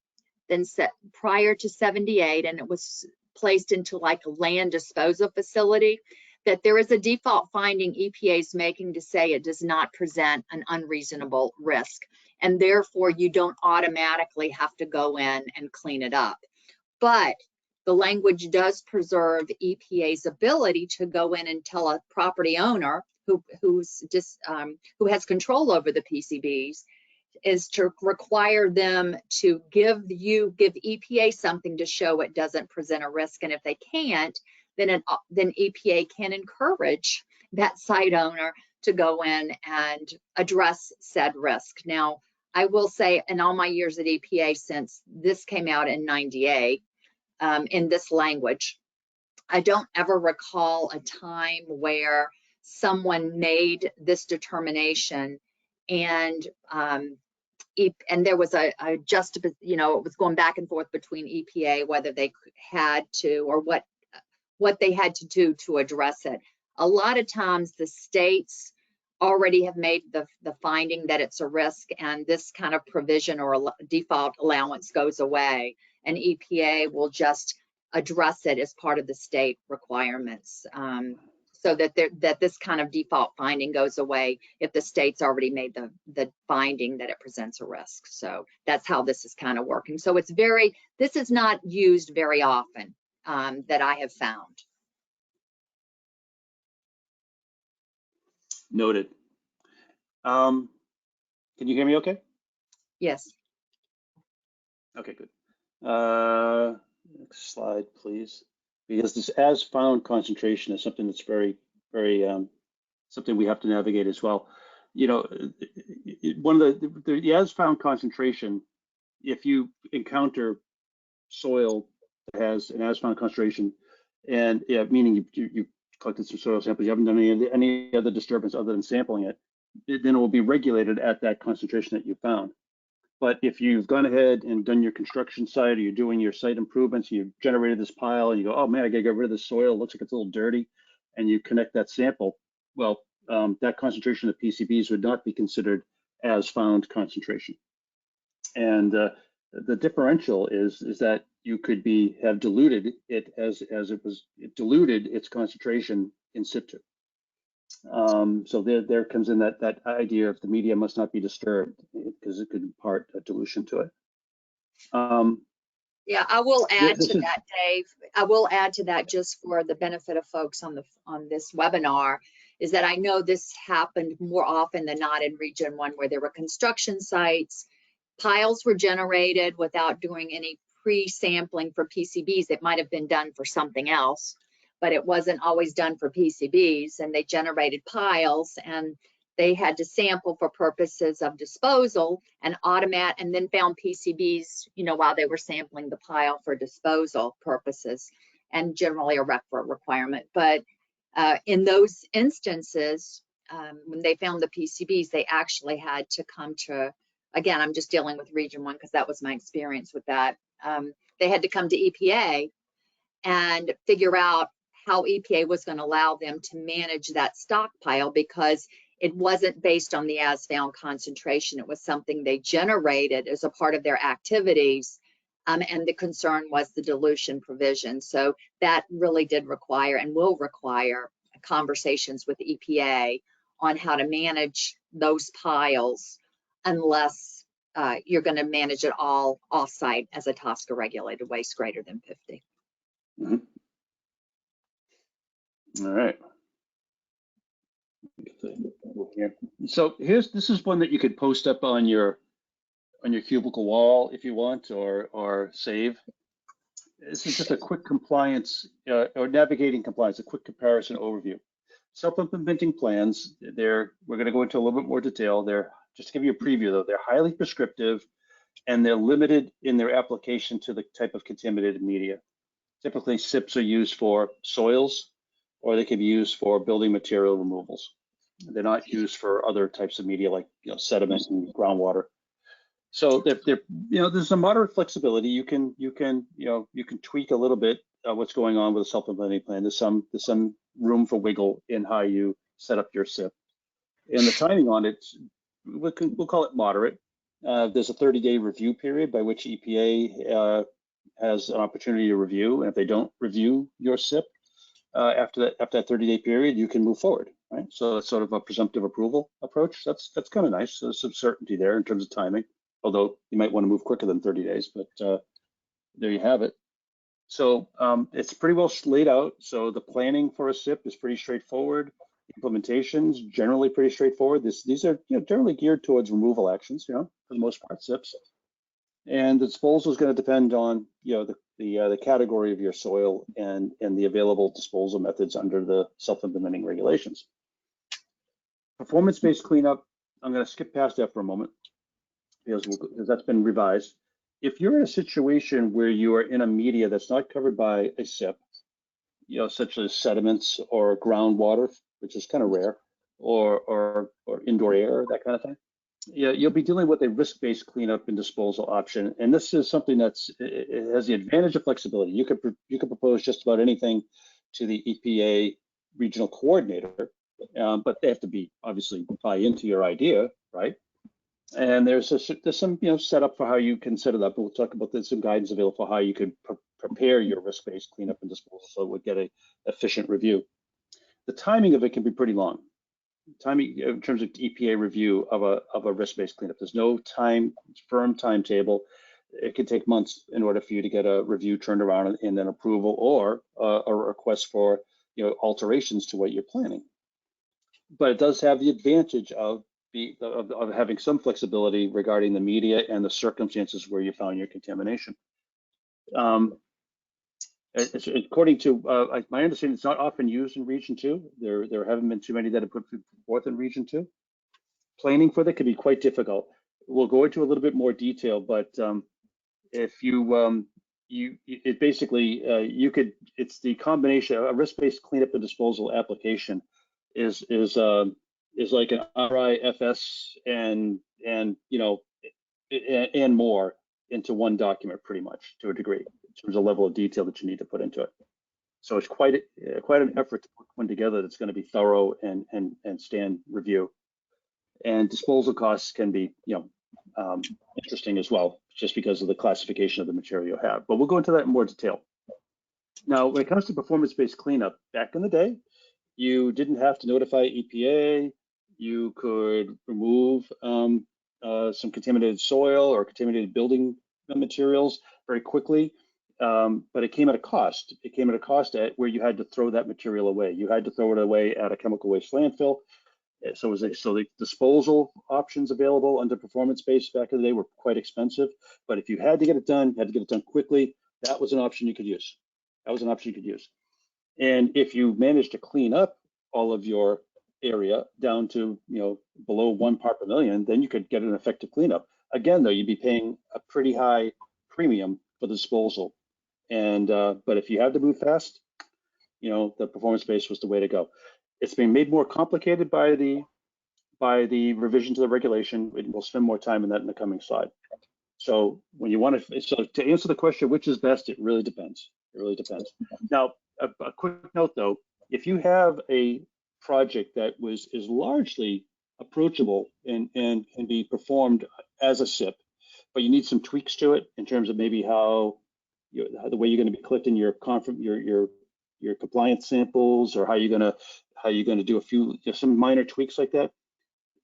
to 78 and it was placed into like a land disposal facility, that there is a default finding EPA is making to say it does not present an unreasonable risk, and therefore you don't automatically have to go in and clean it up. But the language does preserve EPA's ability to go in and tell a property owner who has control over the PCBs is to require them to give EPA something to show it doesn't present a risk. And if they can't, then EPA can encourage that site owner to go in and address said risk. Now, I will say in all my years at EPA since this came out in '98, in this language, I don't ever recall a time where someone made this determination and there was it was going back and forth between EPA whether they had to or what they had to do to address it. A lot of times the states already have made the finding that it's a risk, and this kind of provision or default allowance goes away, and EPA will just address it as part of the state requirements, so that this kind of default finding goes away if the state's already made the finding that it presents a risk. So that's how this is kind of working. So this is not used very often that I have found. Noted. Can you hear me okay? Yes. Okay, good. Next slide, please. Because this as found concentration is something that's very, very, something we have to navigate as well. You know, one of the as found concentration, if you encounter soil that has an as found concentration, and meaning you collected some soil samples, you haven't done any other disturbance other than sampling it, then it will be regulated at that concentration that you found. But if you've gone ahead and done your construction site, or you're doing your site improvements, you've generated this pile, and you go, oh man, I gotta get rid of this soil, it looks like it's a little dirty, and you connect that sample, well, that concentration of PCBs would not be considered as found concentration. And the differential is that you could have diluted it as it diluted its concentration in situ. So there comes in that idea of the media must not be disturbed because it could impart a dilution to it. Yeah, I will add to that, Dave. I will add to that just for the benefit of folks on this webinar, is that I know this happened more often than not in Region 1 where there were construction sites. Piles were generated without doing any pre-sampling for PCBs. It might have been done for something else, but it wasn't always done for PCBs, and they generated piles, and they had to sample for purposes of disposal and and then found PCBs, while they were sampling the pile for disposal purposes, and generally a RECFA requirement. But in those instances, when they found the PCBs, they actually had to come to, again, I'm just dealing with Region 1 because that was my experience with that. They had to come to EPA and figure out how EPA was going to allow them to manage that stockpile, because it wasn't based on the as-found concentration. It was something they generated as a part of their activities, and the concern was the dilution provision. So that really did require and will require conversations with EPA on how to manage those piles, unless you're going to manage it all off-site as a TSCA regulated waste greater than 50. Mm-hmm. All right. So this is one that you could post up on your cubicle wall if you want, or save. This is just a quick compliance or navigating compliance, a quick comparison overview. Self-implementing plans, we're going to go into a little bit more detail. They're, just to give you a preview though, they're highly prescriptive and they're limited in their application to the type of contaminated media. Typically, SIPs are used for soils, or they can be used for building material removals. They're not used for other types of media like sediment and groundwater. So there's a moderate flexibility. You can tweak a little bit what's going on with a self-implementing plan. There's some room for wiggle in how you set up your SIP. And the timing on it, we'll call it moderate. There's a 30-day review period by which EPA has an opportunity to review, and if they don't review your SIP after that 30-day period, you can move forward, right? So it's sort of a presumptive approval approach. That's kind of nice. So there's some certainty there in terms of timing, although you might want to move quicker than 30 days, but there you have it. So it's pretty well laid out. So the planning for a SIP is pretty straightforward. Implementations generally pretty straightforward. These are generally geared towards removal actions, for the most part, SIPs. And the disposal is going to depend on the category of your soil and the available disposal methods under the self-implementing regulations. Performance-based cleanup, I'm going to skip past that for a moment because that's been revised. If you're in a situation where you are in a media that's not covered by a SIP, such as sediments or groundwater, which is kind of rare, or indoor air, that kind of thing, you'll be dealing with a risk-based cleanup and disposal option. And this is something it has the advantage of flexibility. You could propose just about anything to the EPA regional coordinator, but they have to obviously buy into your idea, right? And there's some setup for how you can set it up. We'll talk about there's some guidance available for how you could prepare your risk-based cleanup and disposal so it would get an efficient review. The timing of it can be pretty long. Timing in terms of EPA review of a risk-based cleanup. There's no firm timetable. It could take months in order for you to get a review turned around and then approval, or a request for alterations to what you're planning. But it does have the advantage of having some flexibility regarding the media and the circumstances where you found your contamination. According to my understanding, it's not often used in Region 2. There haven't been too many that have put forth in Region 2. Planning for that can be quite difficult. We'll go into a little bit more detail, but if it's the combination. A risk-based cleanup and disposal application is like an RIFS and more into one document, pretty much, to a degree, in terms of level of detail that you need to put into it. So it's quite an effort to put one together that's going to be thorough and stand review. And disposal costs can be interesting as well, just because of the classification of the material you have. But we'll go into that in more detail. Now, when it comes to performance-based cleanup, back in the day, you didn't have to notify EPA. You could remove some contaminated soil or contaminated building materials very quickly. but it came at a cost. It came at a cost at where you had to throw that material away. You had to throw it away at a chemical waste landfill. So the disposal options available under performance-based back in the day were quite expensive. But if you had to get it done, had to get it done quickly, that was an option you could use. That was an option you could use. And if you managed to clean up all of your area down to, below 1 part per million, then you could get an effective cleanup. Again, though, you'd be paying a pretty high premium for the disposal. And but if you had to move fast, the performance-based was the way to go. It's been made more complicated by the revision to the regulation. We'll spend more time on that in the coming slide. So when you want to answer the question, which is best, it really depends. It really depends. Now, a quick note though, if you have a project that is largely approachable and can be performed as a SIP, but you need some tweaks to it in terms of maybe how the way you're going to be collecting your compliance samples, or how you're going to do a few some minor tweaks like that.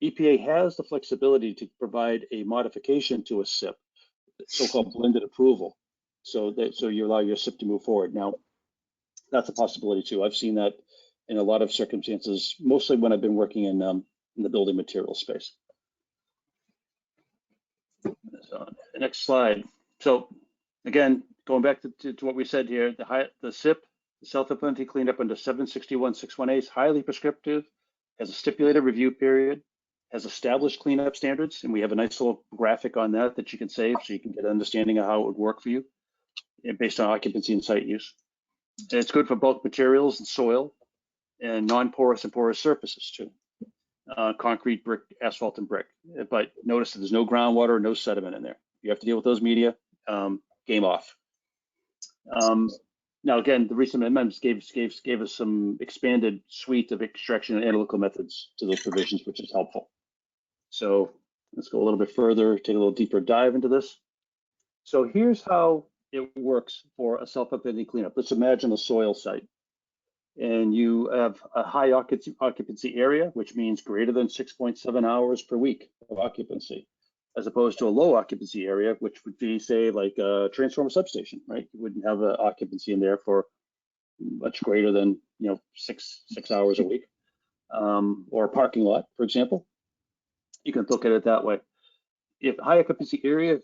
EPA has the flexibility to provide a modification to a SIP, so-called blended approval, so you allow your SIP to move forward. Now, that's a possibility too. I've seen that in a lot of circumstances, mostly when I've been working in the building material space. So, the next slide. So again, going back to what we said here, the SIP, the self-implementing cleanup under 761-61A is highly prescriptive, has a stipulated review period, has established cleanup standards, and we have a nice little graphic on that you can save so you can get an understanding of how it would work for you based on occupancy and site use. And it's good for bulk materials and soil and non-porous and porous surfaces too. Concrete, brick, asphalt, and brick. But notice that there's no groundwater, no sediment in there. You have to deal with those media, game off. Now, again, the recent amendments gave us some expanded suite of extraction and analytical methods to those provisions, which is helpful. So let's go a little bit further, take a little deeper dive into this. So here's how it works for a self-implementing cleanup. Let's imagine a soil site, and you have a high occupancy area, which means greater than 6.7 hours per week of occupancy, as opposed to a low occupancy area, which would be, say, like a transformer substation, right? You wouldn't have an occupancy in there for much greater than 6 hours a week, or a parking lot, for example. You can look at it that way. If high occupancy area, if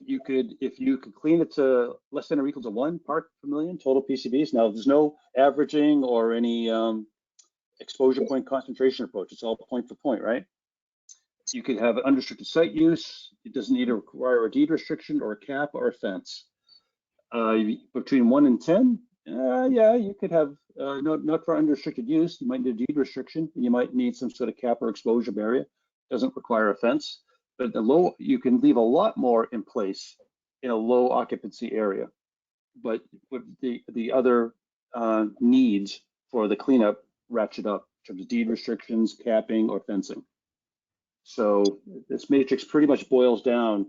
you could clean it to less than or equal to 1 part per million total PCBs. Now, there's no averaging or any exposure point concentration approach. It's all point for point, right? You could have unrestricted site use. It doesn't need to require a deed restriction or a cap or a fence. Between 1 and 10, yeah, you could have not for unrestricted use. You might need a deed restriction. You might need some sort of cap or exposure barrier. Doesn't require a fence. But the low, you can leave a lot more in place in a low occupancy area. But with the other needs for the cleanup ratchet up in terms of deed restrictions, capping, or fencing. So this matrix pretty much boils down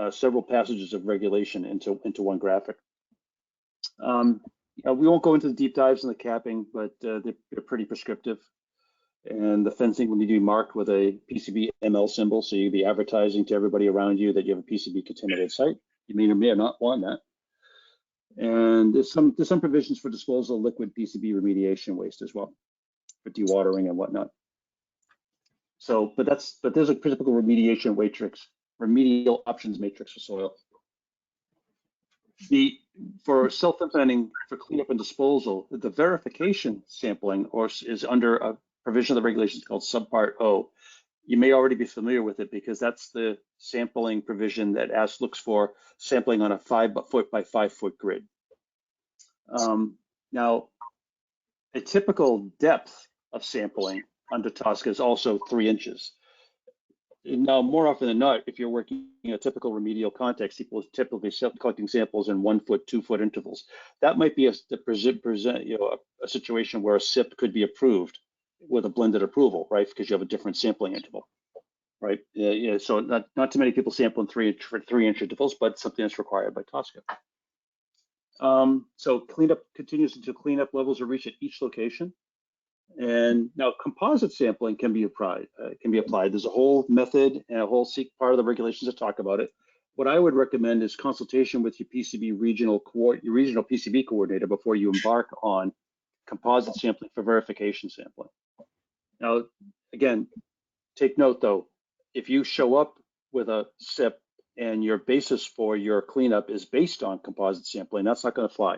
several passages of regulation into one graphic. We won't go into the deep dives in the capping, but they're pretty prescriptive. And the fencing will need to be marked with a PCB ML symbol, so you'll be advertising to everybody around you that you have a PCB contaminated site. You may or may not want that. And there's some provisions for disposal of liquid PCB remediation waste as well, for dewatering and whatnot. So, but there's a typical remediation matrix, remedial options matrix for soil. For self-implementing for cleanup and disposal, the verification sampling is under a provision of the regulations called Subpart O. You may already be familiar with it because that's the sampling provision that looks for sampling on a 5 foot by 5 foot grid. Now, a typical depth of sampling under TSCA is also 3 inches. Now, more often than not, if you're working in a typical remedial context, people are typically collecting samples in 1 foot, 2 foot intervals. That might be a situation where a SIP could be approved with a blended approval, right? Because you have a different sampling interval, right? So not too many people sample in 3 inch intervals, but something that's required by TSCA. So cleanup continues until cleanup levels are reached at each location. And now composite sampling can be applied. There's a whole method and a whole part of the regulations that talk about it. what I would recommend is consultation with your PCB regional PCB coordinator before you embark on composite sampling for verification sampling. Now, again, take note though, if you show up with a SIP and your basis for your cleanup is based on composite sampling, that's not going to fly.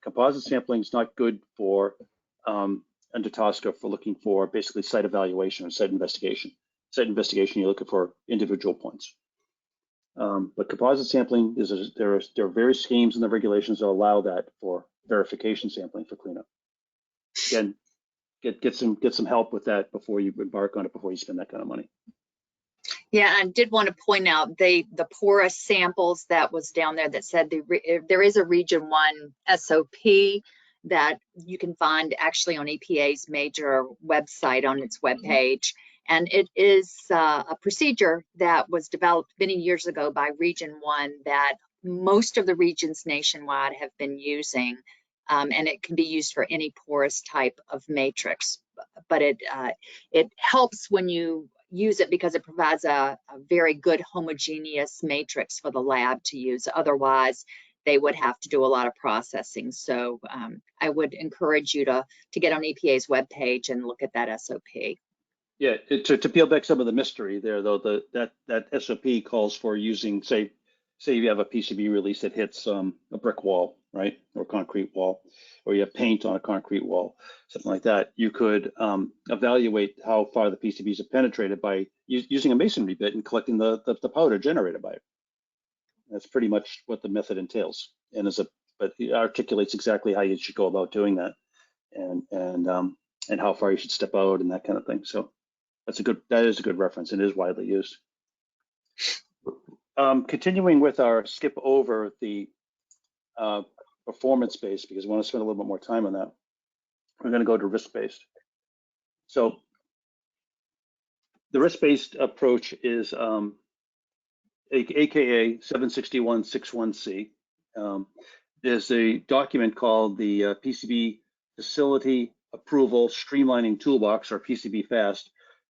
Composite sampling is not good for under TSCA for looking for basically site evaluation or site investigation. Site investigation, you're looking for individual points. But composite sampling there are various schemes in the regulations that allow that for verification sampling for cleanup. Again, get some help with that before you embark on it, before you spend that kind of money. Yeah, I did want to point out the porous samples that was down there that said there is a Region 1 SOP that you can find actually on EPA's major website on its webpage. And it is a procedure that was developed many years ago by Region 1 that most of the regions nationwide have been using. And it can be used for any porous type of matrix. But it helps when you use it because it provides a very good homogeneous matrix for the lab to use. Otherwise, they would have to do a lot of processing. So I would encourage you to get on EPA's webpage and look at that SOP. Yeah, to peel back some of the mystery there, though, that SOP calls for using, say you have a PCB release that hits a brick wall, right, or concrete wall, or you have paint on a concrete wall, something like that. You could evaluate how far the PCBs are penetrated by using a masonry bit and collecting the powder generated by it. That's pretty much what the method entails, and but it articulates exactly how you should go about doing that, and how far you should step out and that kind of thing. So that is a good reference and is widely used. Continuing with our skip over the performance-based, because we want to spend a little bit more time on that. We're going to go to risk-based. So the risk-based approach is AKA 76161C. There's a document called the PCB Facility Approval Streamlining Toolbox, or PCB FAST.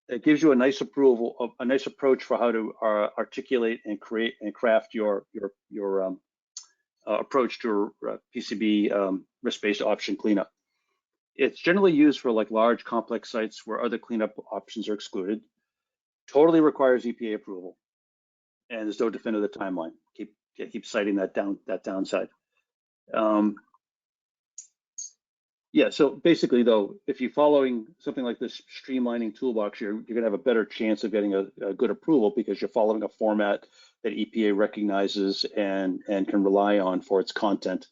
It gives you a nice approach for how to articulate and create and craft your approach to PCB risk-based option cleanup. It's generally used for like large complex sites where other cleanup options are excluded. Totally requires EPA approval, and there's no definitive timeline. Keep citing that downside. Yeah, so basically though, if you're following something like this streamlining toolbox, you're gonna have a better chance of getting a good approval because you're following a format that EPA recognizes and can rely on for its content,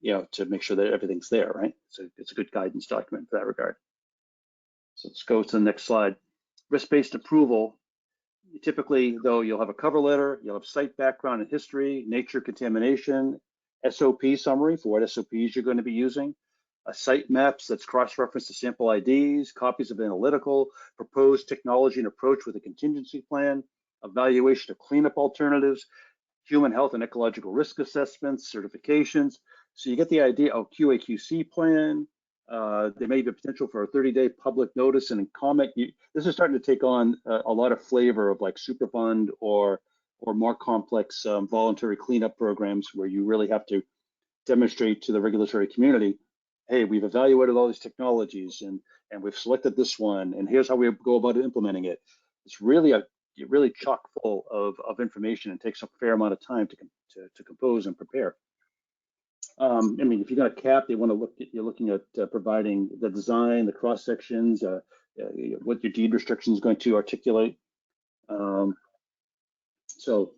to make sure that everything's there, right? So it's a good guidance document in that regard. So let's go to the next slide. Risk-based approval. Typically though, you'll have a cover letter, you'll have site background and history, nature, contamination, SOP summary for what SOPs you're going to be using, site maps that's cross-referenced to sample IDs, copies of analytical, proposed technology and approach with a contingency plan, evaluation of cleanup alternatives, human health and ecological risk assessments, certifications. So you get the idea of QA/QC plan. There may be a potential for a 30-day public notice and comment. This is starting to take on a lot of flavor of like Superfund or more complex voluntary cleanup programs where you really have to demonstrate to the regulatory community, hey, we've evaluated all these technologies and we've selected this one, and here's how we go about implementing it. It's really chock full of information and takes a fair amount of time to compose and prepare. I mean, if you've got a cap, you're looking at providing the design, the cross sections, what your deed restriction is going to articulate. So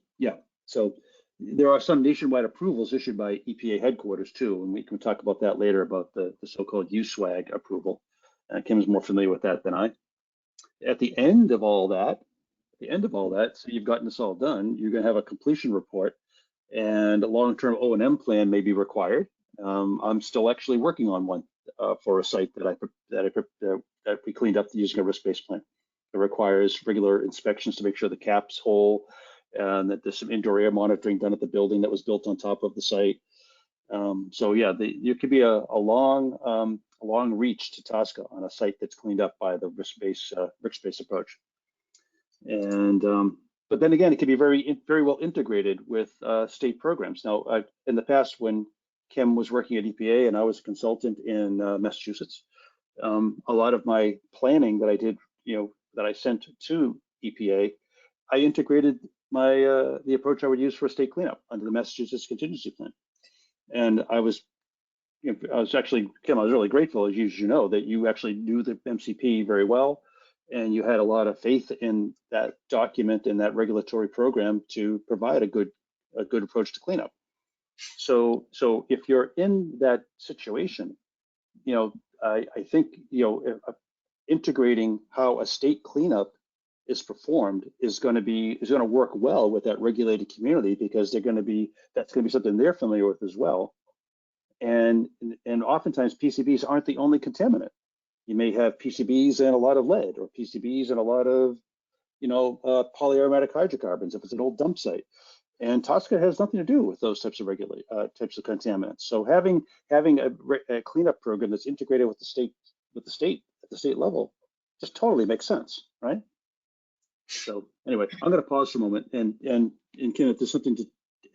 there are some nationwide approvals issued by EPA headquarters too, and we can talk about that later about the so-called USWAG approval. Kim's more familiar with that than I. At the end of all that, so you've gotten this all done, you're going to have a completion report, and a long-term O&M plan may be required. I'm still actually working on one for a site that we cleaned up using a risk-based plan. It requires regular inspections to make sure the cap's whole, and that there's some indoor air monitoring done at the building that was built on top of the site. So yeah, there could be a long reach to TSCA on a site that's cleaned up by the risk-based approach. And But then again, it can be very well integrated with state programs. Now, in the past, when Kim was working at EPA and I was a consultant in Massachusetts, a lot of my planning that I did, that I sent to EPA, I integrated my the approach I would use for a state cleanup under the Massachusetts contingency plan. And I was actually, Kim, I was really grateful, as you know, that you actually knew the MCP very well, and you had a lot of faith in that document and that regulatory program to provide a good approach to cleanup. So if you're in that situation, I think integrating how a state cleanup is performed is going to work well with that regulated community, because that's going to be something they're familiar with as well. And oftentimes PCBs aren't the only contaminant. You may have PCBs and a lot of lead, or PCBs and a lot of polyaromatic hydrocarbons if it's an old dump site. And TSCA has nothing to do with those types of types of contaminants. So having a cleanup program that's integrated with the state at the state level just totally makes sense, right? So anyway, I'm going to pause for a moment, and Kim, if there's something to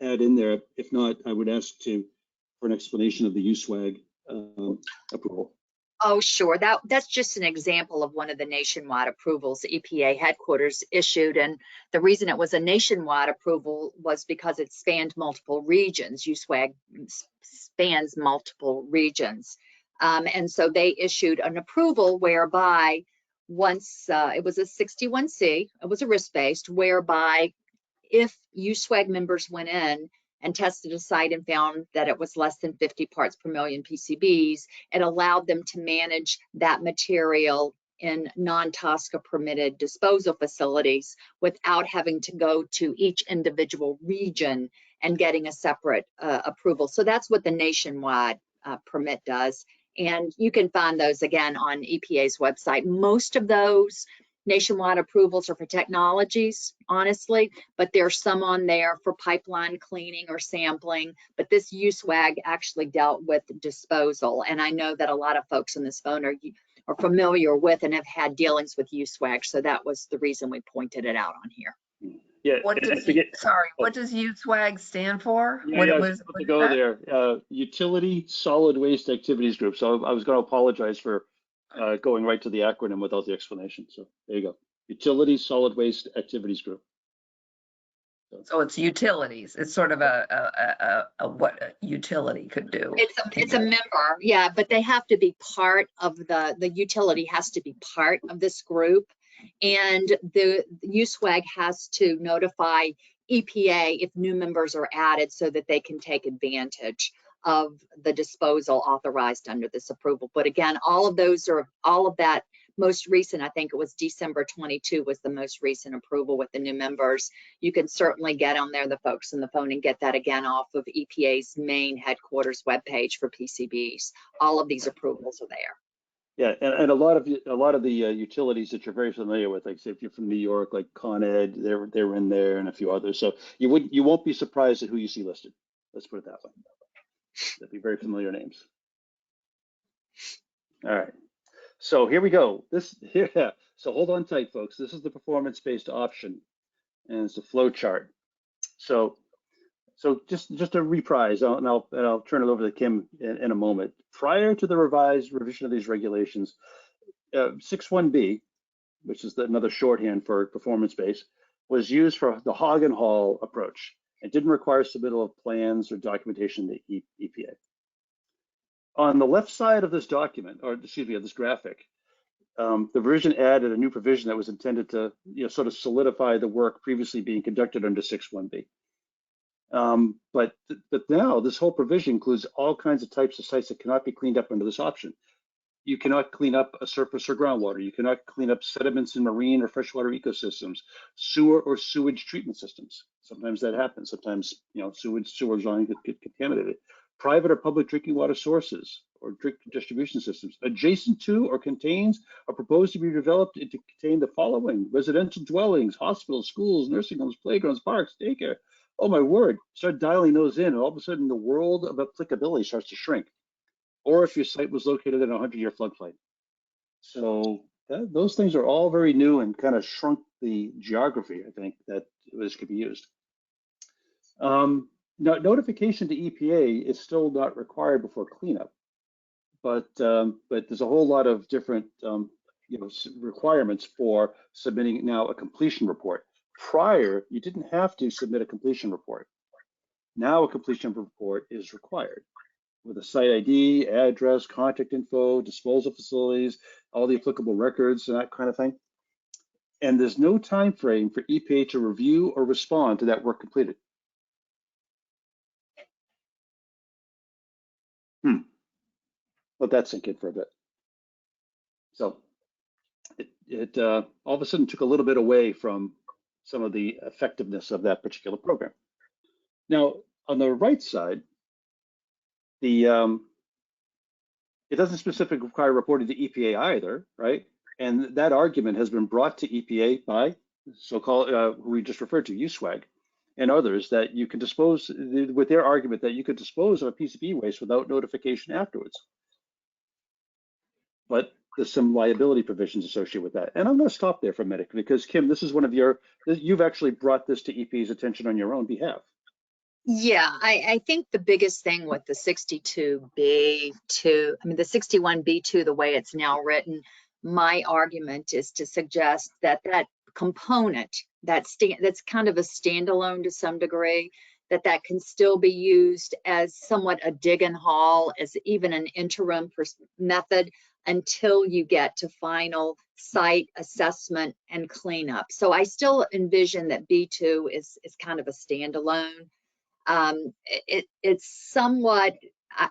add in there, if not, I would ask for an explanation of the USWAG approval. Oh, sure. That's just an example of one of the nationwide approvals the EPA headquarters issued. And the reason it was a nationwide approval was because it spanned multiple regions. USWAG spans multiple regions. And so they issued an approval whereby once it was a 61C, it was a risk-based, whereby if USWAG members went in and tested a site and found that it was less than 50 parts per million PCBs, it allowed them to manage that material in non-TSCA permitted disposal facilities without having to go to each individual region and getting a separate approval. So that's what the nationwide permit does. And you can find those again on EPA's website. Most of those nationwide approvals are for technologies, honestly, but there's some on there for pipeline cleaning or sampling. But this USWAG actually dealt with disposal. And I know that a lot of folks on this phone are familiar with and have had dealings with USWAG. So that was the reason we pointed it out on here. Yeah. What does USWAG stand for? Yeah, I was about to go there. Utility Solid Waste Activities Group. So I was going to apologize for going right to the acronym without the explanation. So there you go. Utility Solid Waste Activities Group. So it's utilities. It's sort of what a utility could do. It's a member, yeah, but they have to be part of the utility has to be part of this group. And the USWAG has to notify EPA if new members are added so that they can take advantage of the disposal authorized under this approval. But again, all of that most recent, I think it was December 22 was the most recent approval with the new members. You can certainly get on there, the folks on the phone, and get that again off of EPA's main headquarters webpage for PCBs. All of these approvals are there. Yeah, and a lot of the utilities that you're very familiar with, like say if you're from New York, like Con Ed, they're in there, and a few others. So you won't be surprised at who you see listed. Let's put it that way. They'll be very familiar names. All right. So here we go. So hold on tight, folks. This is the performance-based option, and it's a flow chart. So just a reprise, and I'll turn it over to Kim in a moment. Prior to the revision of these regulations, 61B, which is another shorthand for performance-based, was used for the hog and haul approach. It didn't require submittal of plans or documentation to EPA. On the left side of this document, or excuse me, of this graphic, the version added a new provision that was intended to sort of solidify the work previously being conducted under 61B. But now this whole provision includes all kinds of types of sites that cannot be cleaned up under this option. You cannot clean up a surface or groundwater. You cannot clean up sediments in marine or freshwater ecosystems, sewer or sewage treatment systems. Sometimes that happens. Sometimes sewage line get contaminated. Private or public drinking water sources or drink distribution systems adjacent to or contains or proposed to be developed to contain the following: residential dwellings, hospitals, schools, nursing homes, playgrounds, parks, daycare. Oh my word, start dialing those in, and all of a sudden the world of applicability starts to shrink. Or if your site was located in a 100-year floodplain. So those things are all very new and kind of shrunk the geography, I think, that this could be used. Notification to EPA is still not required before cleanup, but there's a whole lot of different requirements for submitting now a completion report. Prior, you didn't have to submit a completion report. Now a completion report is required with a site ID, address, contact info, disposal facilities, all the applicable records and that kind of thing. And there's no time frame for EPA to review or respond to that work completed. Let that sink in for a bit. So it all of a sudden took a little bit away from some of the effectiveness of that particular program. Now, on the right side, it doesn't specifically require reporting to EPA either, right? And that argument has been brought to EPA by so-called, who we just referred to, USWAG, and others, that you can dispose, with their argument that you could dispose of a PCB waste without notification afterwards. But there's some liability provisions associated with that. And I'm going to stop there for a minute because, Kim, this is one of you've actually brought this to EPA's attention on your own behalf. Yeah, I think the biggest thing with the 62B2, I mean, the 61B2, the way it's now written, my argument is to suggest that that component, that's kind of a standalone to some degree, that can still be used as somewhat a dig and haul, as even an interim method until you get to final site assessment and cleanup. So I still envision that B2 is kind of a standalone. It's somewhat,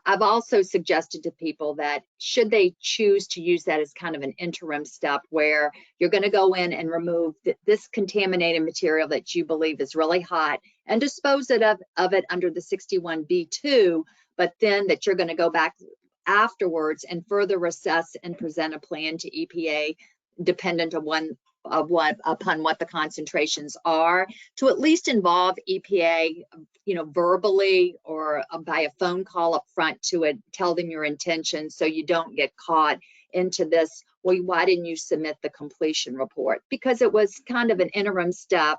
I've also suggested to people that should they choose to use that as kind of an interim step where you're going to go in and remove this contaminated material that you believe is really hot and dispose of it under the 61B2, but then that you're going to go back afterwards and further assess and present a plan to EPA dependent upon what the concentrations are, to at least involve EPA, verbally or by a phone call up front to tell them your intention, so you don't get caught into this, well, why didn't you submit the completion report? Because it was kind of an interim step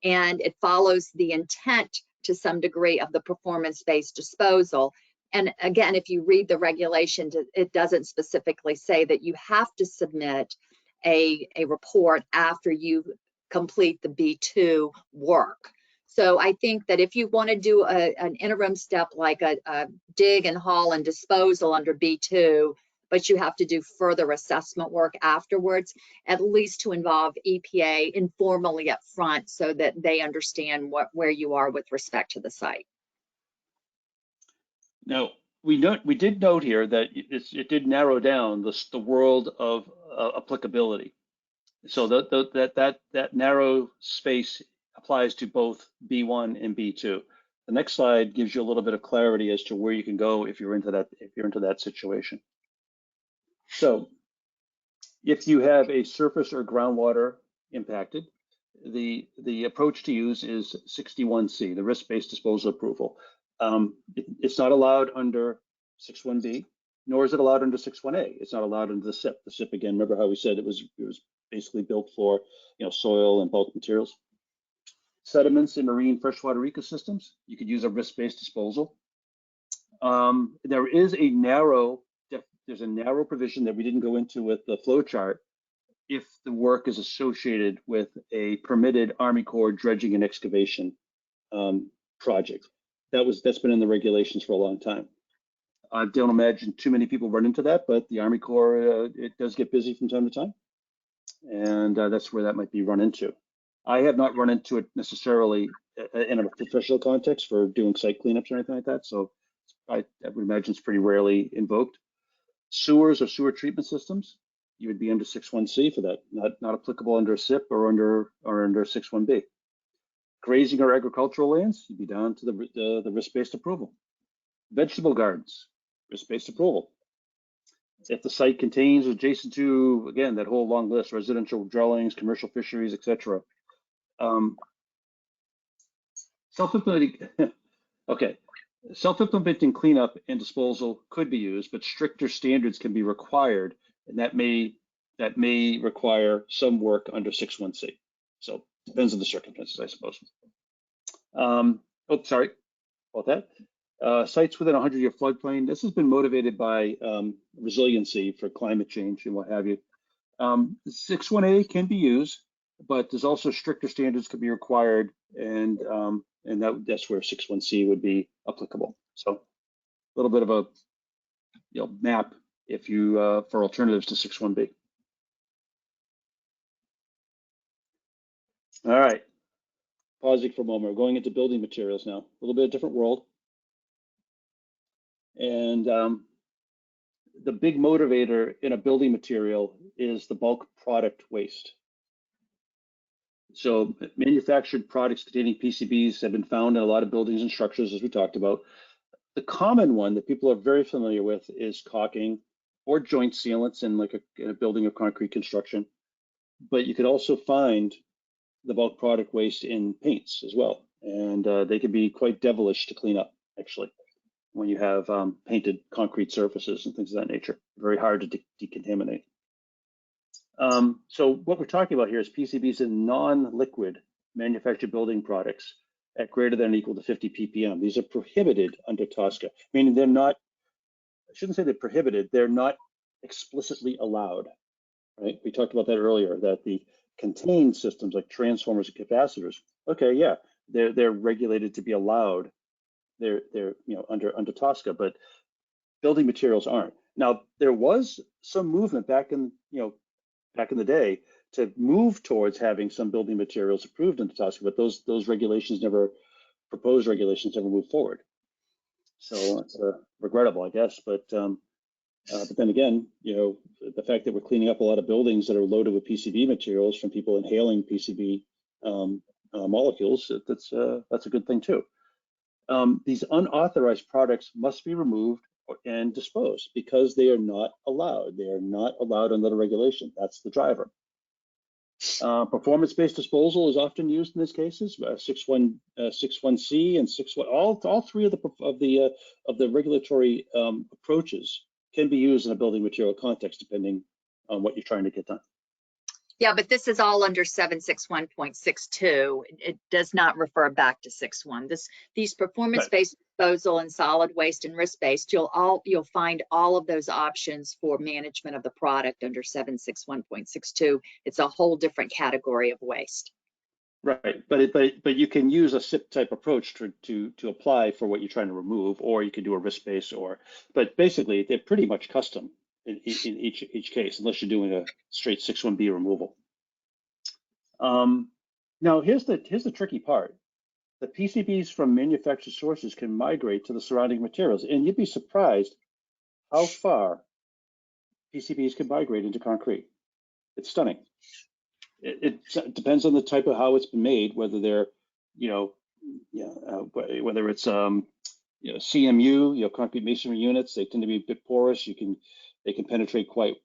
and it follows the intent to some degree of the performance-based disposal. And again, if you read the regulations, it doesn't specifically say that you have to submit a report after you complete the B2 work. So I think that if you want to do an interim step like a dig and haul and disposal under B2, but you have to do further assessment work afterwards, at least to involve EPA informally up front so that they understand where you are with respect to the site. Now, we did note here that it did narrow down the world of applicability. So that narrow space applies to both B1 and B2. The next slide gives you a little bit of clarity as to where you can go if you're into that situation. So if you have a surface or groundwater impacted, the approach to use is 61C, the risk-based disposal approval. It's not allowed under 61B, nor is it allowed under 61A. It's not allowed under the SIP. The SIP, again, remember how we said it was basically built for soil and bulk materials. Sediments in marine freshwater ecosystems, you could use a risk-based disposal. There is a narrow provision that we didn't go into with the flow chart if the work is associated with a permitted Army Corps dredging and excavation project. That's been in the regulations for a long time. I don't imagine too many people run into that, but the Army Corps, it does get busy from time to time. And that's where that might be run into. I have not run into it necessarily in a professional context for doing site cleanups or anything like that. So I would imagine it's pretty rarely invoked. Sewers or sewer treatment systems, you would be under 61C for that, not applicable under a SIP or under 61B. Grazing or agricultural lands, you'd be down to the risk-based approval. Vegetable gardens, risk-based approval. If the site contains adjacent to, again, that whole long list, residential dwellings, commercial fisheries, etc. Self-implementing, okay. Self-implementing cleanup and disposal could be used, but stricter standards can be required, and that may that may require some work under 6.1c. So depends on the circumstances, I suppose. Oh, sorry about that. Sites within a 100-year floodplain. This has been motivated by resiliency for climate change and what have you. 6.1a can be used, but there's also stricter standards could be required, and that's where 6.1c would be applicable. So a little bit of a map if you for alternatives to 6.1b. All right, pausing for a moment. We're going into building materials now. A little bit of different world, and the big motivator in a building material is the bulk product waste. So manufactured products containing PCBs have been found in a lot of buildings and structures, as we talked about. The common one that people are very familiar with is caulking or joint sealants in like a building of concrete construction. But you could also find the bulk product waste in paints as well. And they can be quite devilish to clean up, actually, when you have painted concrete surfaces and things of that nature. Very hard to decontaminate. So what we're talking about here is PCBs in non-liquid manufactured building products at greater than or equal to 50 ppm. These are prohibited under TSCA, meaning they're not, I shouldn't say they're prohibited, they're not explicitly allowed, right? We talked about that earlier, that the contained systems like transformers and capacitors, okay, yeah, they're regulated to be allowed. They're under TSCA, but building materials aren't. Now, there was some movement back in the day to move towards having some building materials approved in TSCA, but those proposed regulations never moved forward. So it's regrettable, I guess. But then again, the fact that we're cleaning up a lot of buildings that are loaded with PCB materials from people inhaling PCB molecules, that's a good thing too. These unauthorized products must be removed and disposed because they are not allowed. They are not allowed under the regulation. That's the driver. Performance-based disposal is often used in these cases. 6.1c and 6.1, all three of the regulatory approaches can be used in a building material context, depending on what you're trying to get done. Yeah, but this is all under 761.62. It does not refer back to 6.1. These performance-based disposal and solid waste and risk-based, you'll find all of those options for management of the product under 761.62. It's a whole different category of waste. Right, but you can use a SIP type approach to apply for what you're trying to remove, or you can do a risk-based, but basically they're pretty much custom in each case, unless you're doing a straight 6.1b removal. Now here's the tricky part. The PCBs from manufactured sources can migrate to the surrounding materials, and you'd be surprised how far PCBs can migrate into concrete. It's stunning. It depends on the type of how it's been made, whether they're, whether it's CMU, concrete masonry units. They tend to be a bit porous. They can penetrate quite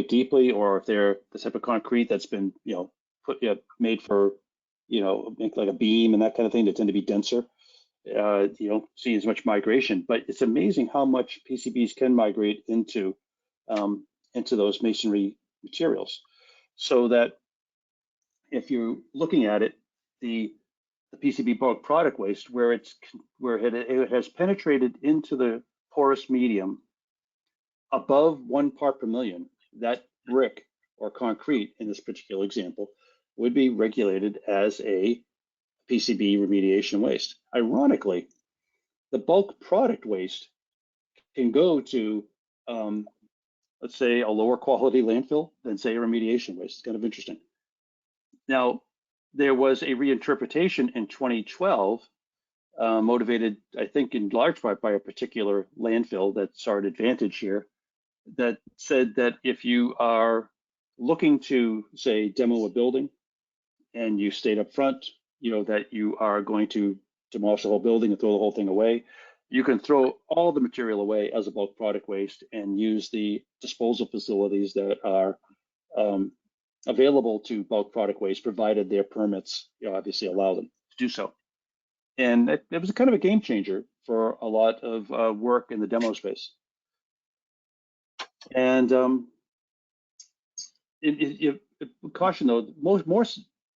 deeply, or if they're the type of concrete that's been made for make like a beam and that kind of thing, they tend to be denser. You don't see as much migration, but it's amazing how much PCBs can migrate into those masonry materials. So that if you're looking at it, the PCB bulk product waste, where it has penetrated into the porous medium above 1 part per million, that brick or concrete in this particular example would be regulated as a PCB remediation waste. Ironically, the bulk product waste can go to, let's say, a lower quality landfill than, say, a remediation waste. It's kind of interesting. Now, there was a reinterpretation in 2012, motivated, I think, in large part by a particular landfill that saw an advantage here, that said that if you are looking to, say, demo a building and you state up front, that you are going to demolish the whole building and throw the whole thing away, you can throw all the material away as a bulk product waste and use the disposal facilities that are available to bulk product waste, provided their permits obviously allow them to do so. And it was kind of a game changer for a lot of work in the demo space. And caution though,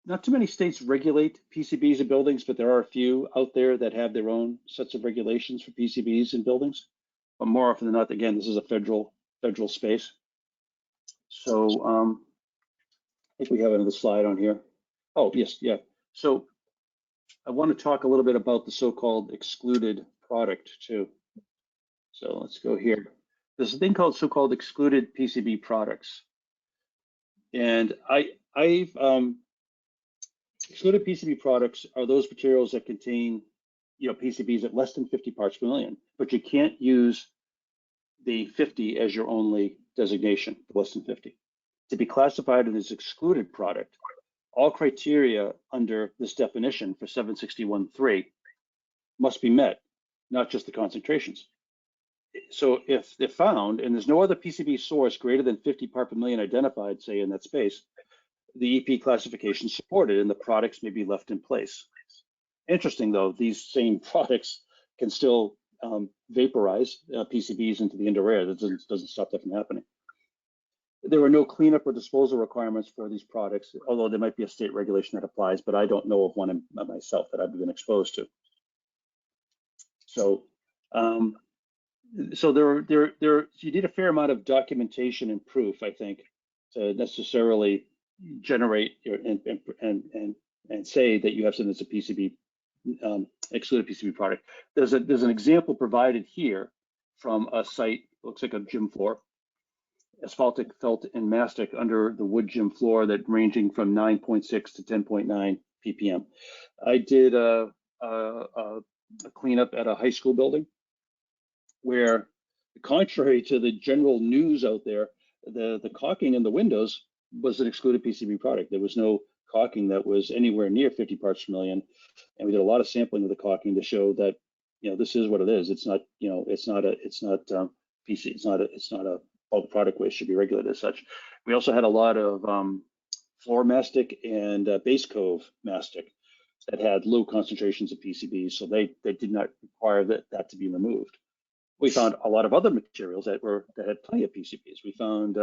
not too many states regulate PCBs in buildings, but there are a few out there that have their own sets of regulations for PCBs in buildings. But more often than not, again, this is a federal space. So I think we have another slide on here. Oh, yes, yeah. So I want to talk a little bit about the so-called excluded product too. So let's go here. There's a thing called so-called excluded PCB products. And I've excluded PCB products are those materials that contain, PCBs at less than 50 parts per million, but you can't use the 50 as your only designation, less than 50. To be classified as excluded product, all criteria under this definition for 761.3 must be met, not just the concentrations. So if they're found and there's no other PCB source greater than 50 part per million identified, say in that space, the EP classification is supported and the products may be left in place. Interesting though, these same products can still vaporize PCBs into the indoor air. That doesn't stop that from happening. There are no cleanup or disposal requirements for these products, although there might be a state regulation that applies, but I don't know of one myself that I've been exposed to. So, you need a fair amount of documentation and proof, I think, to necessarily generate and say that you have something that's a PCB excluded PCB product. There's an example provided here from a site, looks like a gym floor, asphaltic, felt, and mastic under the wood gym floor that ranging from 9.6 to 10.9 ppm. I did a cleanup at a high school building where, contrary to the general news out there, the caulking in the windows was an excluded PCB product. There was no caulking that was anywhere near 50 parts per million, and we did a lot of sampling of the caulking to show that this is what it is. It's not PC. It's not a bulk product waste, should be regulated as such. We also had a lot of floor mastic and base cove mastic that had low concentrations of PCBs, so they did not require that to be removed. We found a lot of other materials that had plenty of PCBs. We found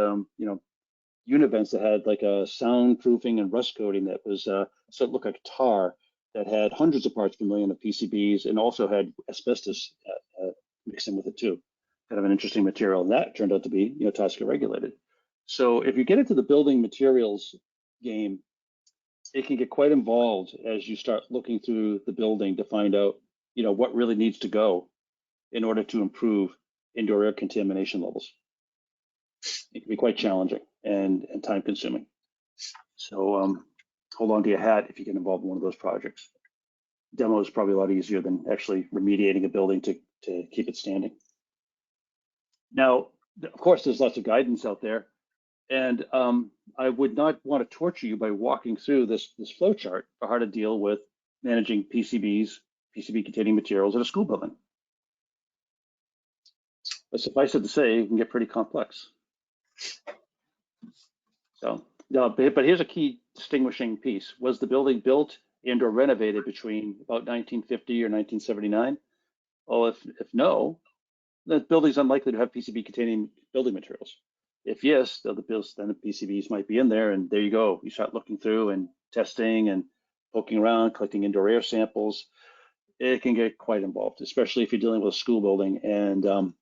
univents that had like a soundproofing and rust coating that was so it looked like tar, that had hundreds of parts per million of PCBs and also had asbestos mixed in with it too. Kind of an interesting material, and that turned out to be TSCA regulated. So if you get into the building materials game, it can get quite involved as you start looking through the building to find out what really needs to go in order to improve indoor air contamination levels. It can be quite challenging and time consuming. So hold on to your hat if you get involved in one of those projects. Demo is probably a lot easier than actually remediating a building to keep it standing. Now, of course, there's lots of guidance out there, and I would not want to torture you by walking through this flow chart for how to deal with managing PCB containing materials in a school building. But suffice it to say, it can get pretty complex. So, but here's a key distinguishing piece. Was the building built and or renovated between about 1950 or 1979? Well, if no, the building's unlikely to have PCB containing building materials. If yes, then the PCBs might be in there, and there you go. You start looking through and testing and poking around, collecting indoor air samples. It can get quite involved, especially if you're dealing with a school building, and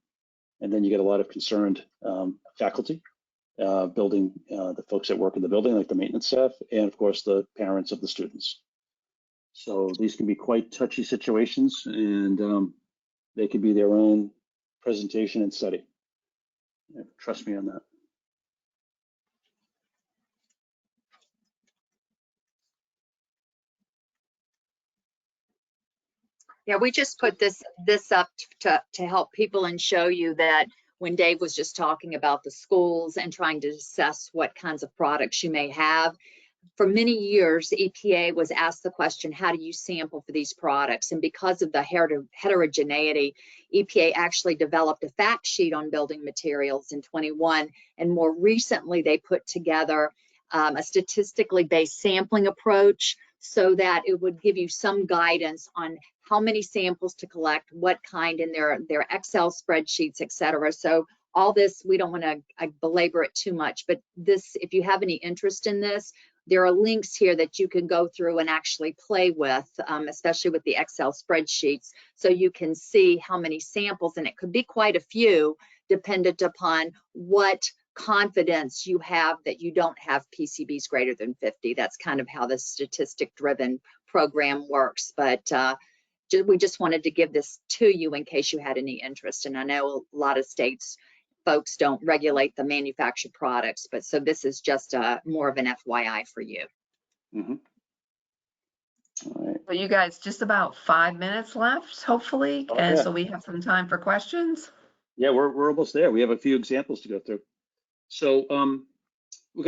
then you get a lot of concerned faculty, the folks that work in the building, like the maintenance staff, and of course the parents of the students. So these can be quite touchy situations, and they could be their own presentation and study. Trust me on that. Yeah, we just put this up to help people and show you that when Dave was just talking about the schools and trying to assess what kinds of products you may have, for many years, the EPA was asked the question, how do you sample for these products? And because of the heterogeneity, EPA actually developed a fact sheet on building materials in 21. And more recently, they put together a statistically based sampling approach so that it would give you some guidance on how many samples to collect, what kind in their Excel spreadsheets, et cetera. So all this, we don't want to belabor it too much, but this, if you have any interest in this, there are links here that you can go through and actually play with, especially with the Excel spreadsheets, so you can see how many samples, and it could be quite a few, dependent upon what confidence you have that you don't have PCBs greater than 50. That's kind of how the statistic-driven program works, but we just wanted to give this to you in case you had any interest. And I know a lot of states folks don't regulate the manufactured products, but so this is just more of an FYI for you. Mm-hmm. All right. Well, you guys, just about 5 minutes left, hopefully, Oh, and yeah. so we have some time for questions. Yeah, we're almost there. We have a few examples to go through. So we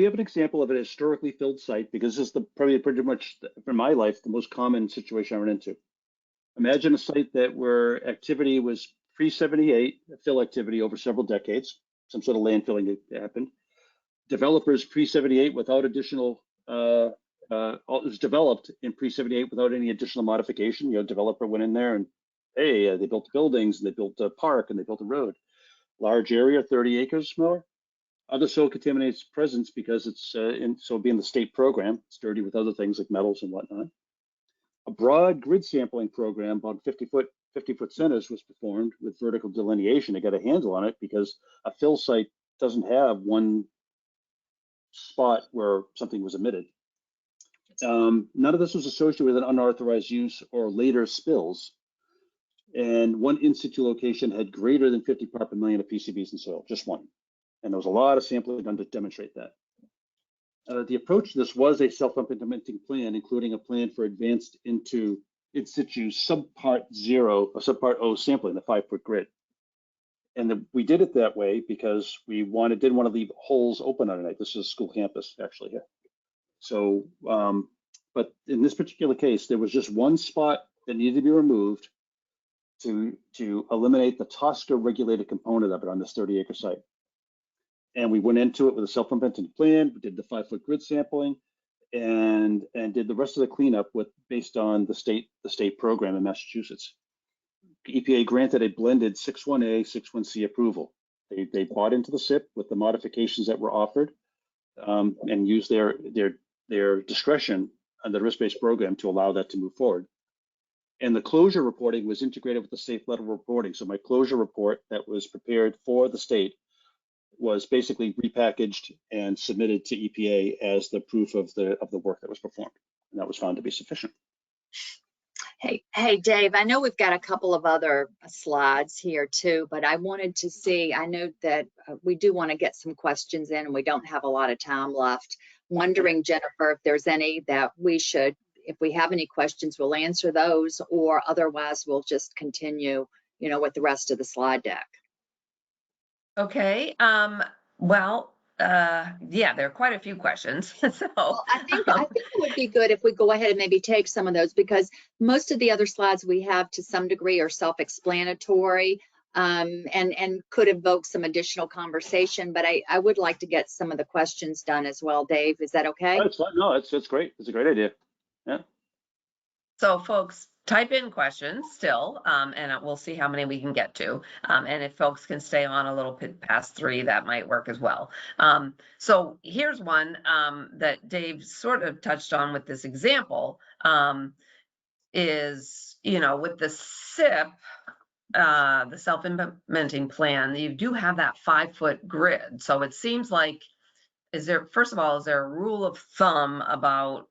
have an example of a historically filled site, because this is probably pretty much, for my life, the most common situation I run into. Imagine a site where activity was pre-78, fill activity over several decades, some sort of landfilling that happened. Developers pre-78 without additional, it was developed in pre-78 without any additional modification. Developer went in there and, hey, they built buildings, and they built a park, and they built a road. Large area, 30 acres more. Other soil contaminates presence because it's being the state program, it's dirty with other things like metals and whatnot. A broad grid sampling program, about 50-foot centers, was performed with vertical delineation to get a handle on it, because a fill site doesn't have one spot where something was emitted. None of this was associated with an unauthorized use or later spills. And one in situ location had greater than 50 part per million of PCBs in soil, just one. And there was a lot of sampling done to demonstrate that. The approach to this was a self-implementing plan, including a plan for advanced in situ subpart 0 or subpart O sampling, the 5-foot grid. And we did it that way because we didn't want to leave holes open on night. This is a school campus actually here. So, but in this particular case, there was just one spot that needed to be removed to eliminate the TSCA regulated component of it on this 30-acre site. And we went into it with a self-implementing plan. We did the 5-foot grid sampling, and did the rest of the cleanup based on the state program in Massachusetts. EPA granted a blended 61A, 61C approval. They bought into the SIP with the modifications that were offered, and used their discretion on the risk-based program to allow that to move forward. And the closure reporting was integrated with the state level reporting. So my closure report that was prepared for the state was basically repackaged and submitted to EPA as the proof of the work that was performed, and that was found to be sufficient. Hey, Dave, I know we've got a couple of other slides here too, but I wanted to see, I know that we do want to get some questions in, and we don't have a lot of time left. Wondering, Jennifer, if there's any that we should, if we have any questions, we'll answer those, or otherwise we'll just continue, with the rest of the slide deck. Okay, yeah, there are quite a few questions. So well, I think it would be good if we go ahead and maybe take some of those, because most of the other slides we have to some degree are self-explanatory, and could evoke some additional conversation, but I would like to get some of the questions done as well. Dave, is that okay? That's fine. No, it's great. It's a great idea. Yeah. So folks, type in questions still, and we'll see how many we can get to. And if folks can stay on a little bit past 3, that might work as well. So here's one that Dave sort of touched on with this example, is, with the SIP, the self-implementing plan, you do have that 5-foot grid. So it seems like, first of all, is there a rule of thumb about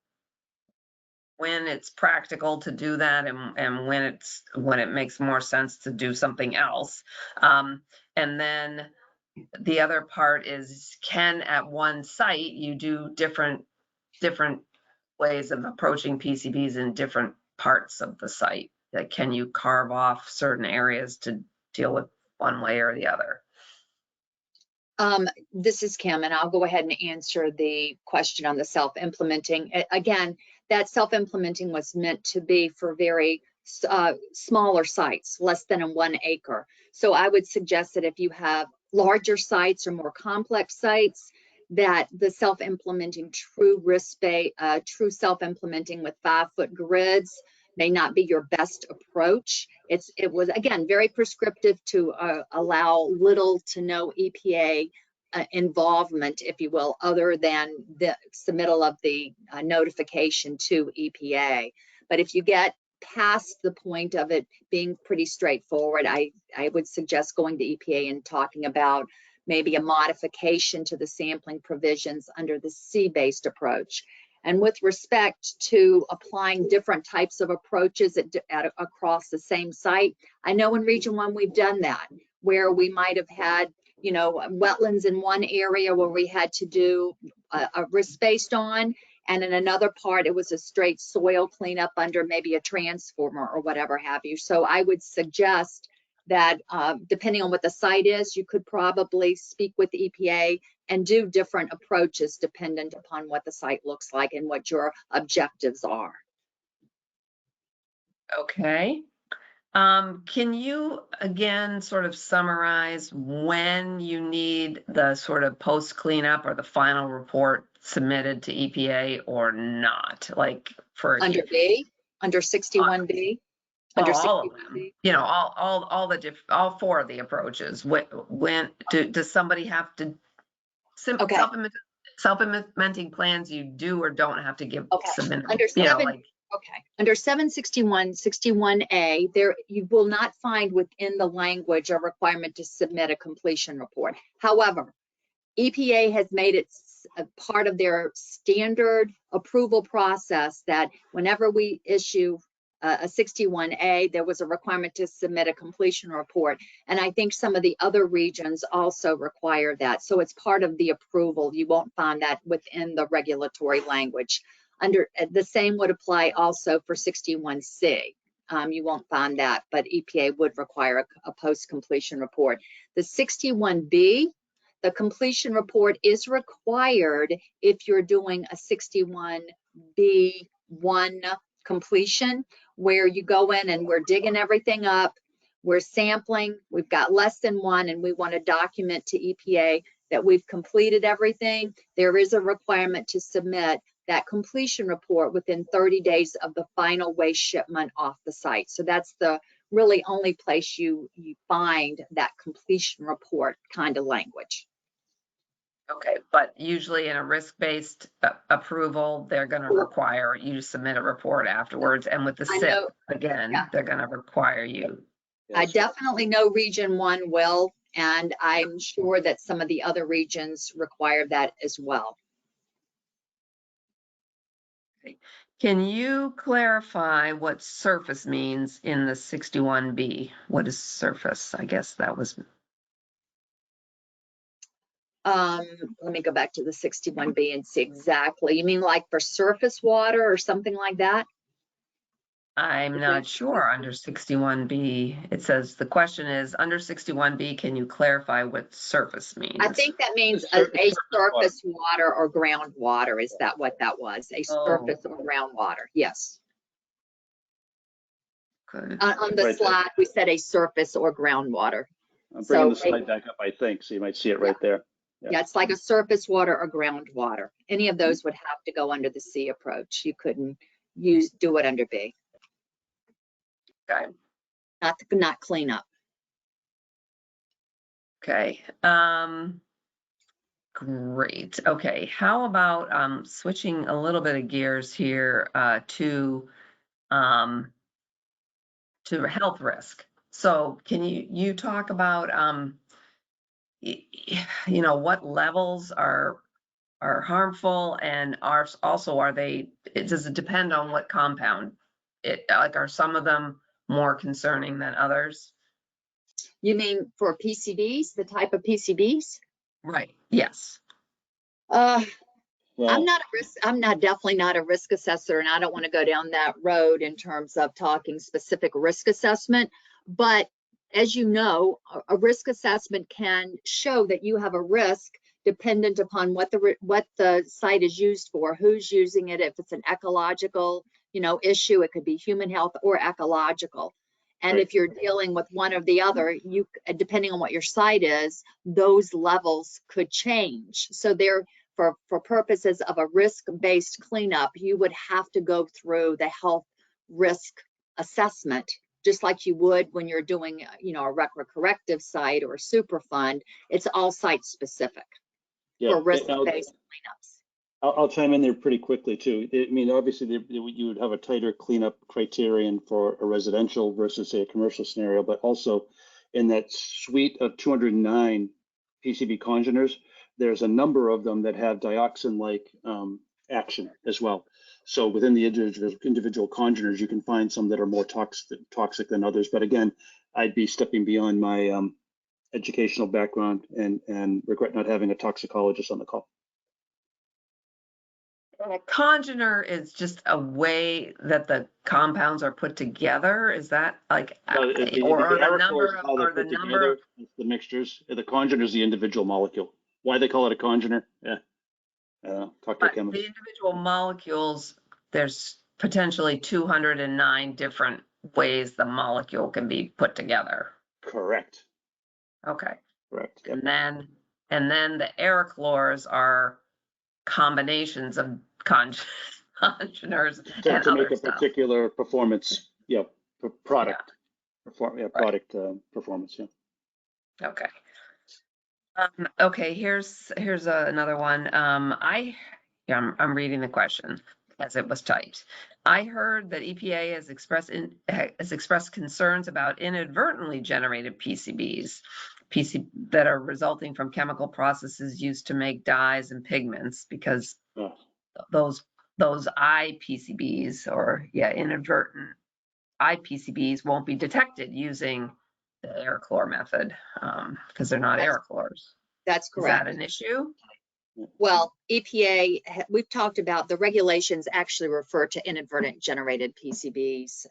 when it's practical to do that, and when it makes more sense to do something else? And then the other part is, can at one site you do different ways of approaching PCBs in different parts of the site? Like, can you carve off certain areas to deal with one way or the other? This is Kim, and I'll go ahead and answer the question on the self-implementing. Again, that self-implementing was meant to be for very smaller sites, less than 1 acre. So I would suggest that if you have larger sites or more complex sites, that the self-implementing true self-implementing with 5-foot grids may not be your best approach. It was, again, very prescriptive to allow little to no EPA involvement, if you will, other than the submittal of the notification to EPA. But if you get past the point of it being pretty straightforward, I would suggest going to EPA and talking about maybe a modification to the sampling provisions under the C-based approach. And with respect to applying different types of approaches across the same site, I know in Region 1 we've done that, where we might have had, you know, wetlands in one area where we had to do a risk-based on, and in another part it was a straight soil cleanup under maybe a transformer or whatever have you. So I would suggest that depending on what the site is, you could probably speak with the EPA and do different approaches dependent upon what the site looks like and what your objectives are. Okay. Can you again sort of summarize when you need the sort of post cleanup or the final report submitted to EPA or not? Like for Under B, under 61B, under all of them, 61B. you know, all four of the approaches. When does somebody have to Okay. self-implementing plans you do or don't have to give submit? Under You know, 7, like, okay. Under 761, 61A, there you will not find within the language a requirement to submit a completion report. However, EPA has made it a part of their standard approval process that whenever we issue a 61A, there was a requirement to submit a completion report. And I think some of the other regions also require that. So it's part of the approval. You won't find that within the regulatory language. Under the same would apply also for 61C. You won't find that, but EPA would require a post-completion report. The 61B, the completion report is required if you're doing a 61B1 completion, where you go in and we're digging everything up, we're sampling, we've got less than one, and we want to document to EPA that we've completed everything. There is a requirement to submit that completion report within 30 days of the final waste shipment off the site. So that's the really only place you find that completion report kind of language. okay, but usually in a risk-based approval, they're going to require you to submit a report afterwards. And with the SIP, again, they're going to require you. I definitely know Region 1 will, and I'm sure that some of the other regions require that as well. Okay. Can you clarify what surface means in the 61B? What is surface? I guess that was. Let me go back to the 61B and see exactly. You mean like for surface water or something like that? I'm not sure. Under 61B, it says the question is under 61B, can you clarify what surface means? I think that means a surface water or groundwater. Is that what that was? A surface or groundwater? Yes. Good. On the slide, we said a surface or groundwater. I'm bringing the slide back up, I think, so you might see it right there. Yeah, it's like a surface water or groundwater. Any of those would have to go under the C approach. You couldn't do it under B. Okay. Not clean up. Okay. Great. Okay. How about switching a little bit of gears here to health risk? So can you talk about you know, what levels are harmful, and does it depend on what compound? Like, are some of them more concerning than others? You mean for PCBs, the type of PCBs? Right. Yes. Well, I'm definitely not a risk assessor, and I don't want to go down that road in terms of talking specific risk assessment. But as you know, a risk assessment can show that you have a risk dependent upon what the site is used for, who's using it, if it's an ecological, you know, issue, it could be human health or ecological. And if you're dealing with one or the other, depending on what your site is, those levels could change. So for purposes of a risk-based cleanup, you would have to go through the health risk assessment, just like you would when you're doing, you know, a record corrective site or a Superfund. It's all site specific for risk-based cleanups. I'll chime in there pretty quickly too. I mean, obviously you would have a tighter cleanup criterion for a residential versus say a commercial scenario, but also in that suite of 209 PCB congeners, there's a number of them that have dioxin-like action as well. So within the individual congeners, you can find some that are more toxic than others. But again, I'd be stepping beyond my educational background and regret not having a toxicologist on the call. A congener is just a way that the compounds are put together. Is that like, the mixtures? The congener is the individual molecule. Why they call it a congener? Yeah. Talk to a chemist. The individual molecules, there's potentially 209 different ways the molecule can be put together. Correct. Okay. Correct. Yep. And then the aerochlors are combinations of congeners to make a particular performance, product. Product performance. Yeah. Okay. Okay. Here's another one. I'm reading the question as it was typed. I heard that EPA has expressed concerns about inadvertently generated PCBs that are resulting from chemical processes used to make dyes and pigments, because those IPCBs or inadvertent IPCBs won't be detected using the aerochlor method because they're not aerochlors. That's correct. Is that an issue? Well, EPA, we've talked about the regulations actually refer to inadvertent generated PCBs.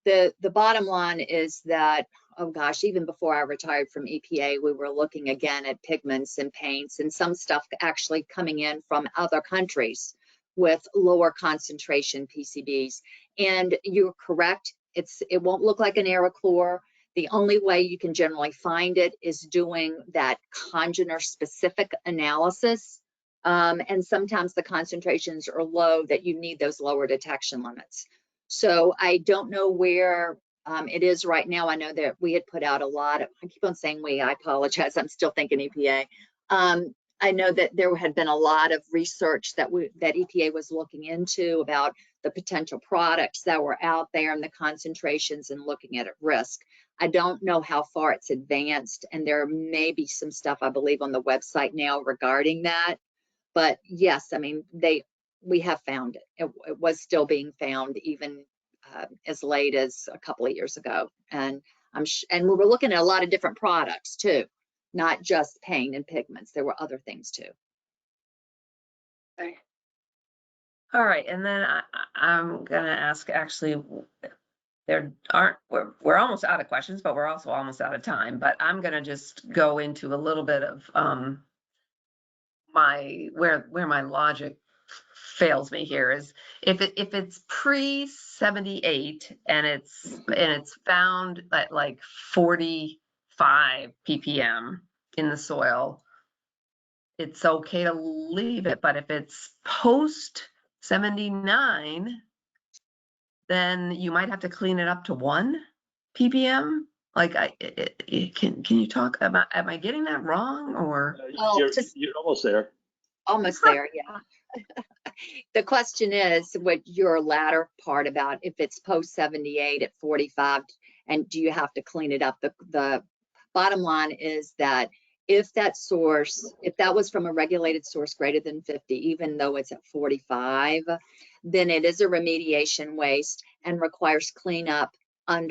The bottom line is that, oh gosh, even before I retired from EPA, we were looking again at pigments and paints and some stuff actually coming in from other countries with lower concentration PCBs. And you're correct, it won't look like an aerochlor. The only way you can generally find it is doing that congener specific analysis. And sometimes the concentrations are low that you need those lower detection limits. So I don't know where it is right now. I know that we had put out a lot of, I keep on saying we, I apologize, I'm still thinking EPA. I know that there had been a lot of research that EPA was looking into about the potential products that were out there and the concentrations and looking at risk. I don't know how far it's advanced, and there may be some stuff I believe on the website now regarding that. But yes, I mean, we have found it. It was still being found even as late as a couple of years ago, and we were looking at a lot of different products too, not just paint and pigments. There were other things too. Okay. All right, and then I'm gonna ask, actually, we're almost out of questions, but we're also almost out of time. But I'm gonna just go into a little bit of where my logic fails me here is if it's pre-78 and it's found at like 45 ppm in the soil, it's okay to leave it. But if it's post 79, then you might have to clean it up to 1 ppm. Like, can you talk about, am I getting that wrong, or? You're almost there. Almost there, yeah. The question is what your latter part about if it's post 78 at 45, and do you have to clean it up? The bottom line is that if that was from a regulated source greater than 50, even though it's at 45, then it is a remediation waste and requires cleanup and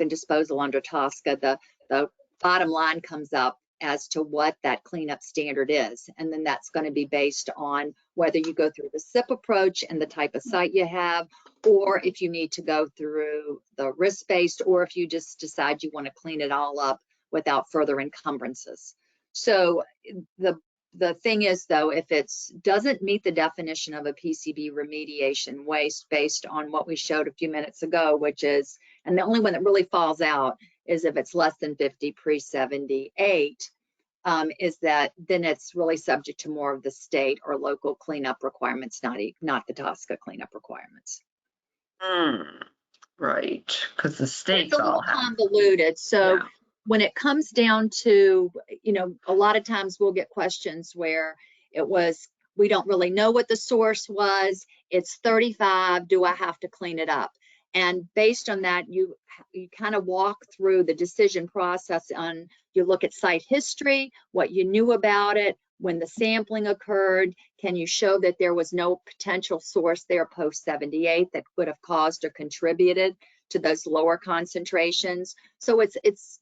disposal under TSCA. The bottom line comes up as to what that cleanup standard is. And then that's going to be based on whether you go through the SIP approach and the type of site you have, or if you need to go through the risk-based, or if you just decide you want to clean it all up without further encumbrances. So the thing is, though, if it doesn't meet the definition of a PCB remediation waste based on what we showed a few minutes ago, which is, and the only one that really falls out is if it's less than 50 pre-78, is that then it's really subject to more of the state or local cleanup requirements, not the TSCA cleanup requirements. Right, because the It's states a little all have. convoluted. So Yeah. when it comes down to, a lot of times we'll get questions where it was, we don't really know what the source was. It's 35. Do I have to clean it up? And based on that, you kind of walk through the decision process on, you look at site history, what you knew about it, when the sampling occurred, can you show that there was no potential source there post 78 that could have caused or contributed to those lower concentrations? So it's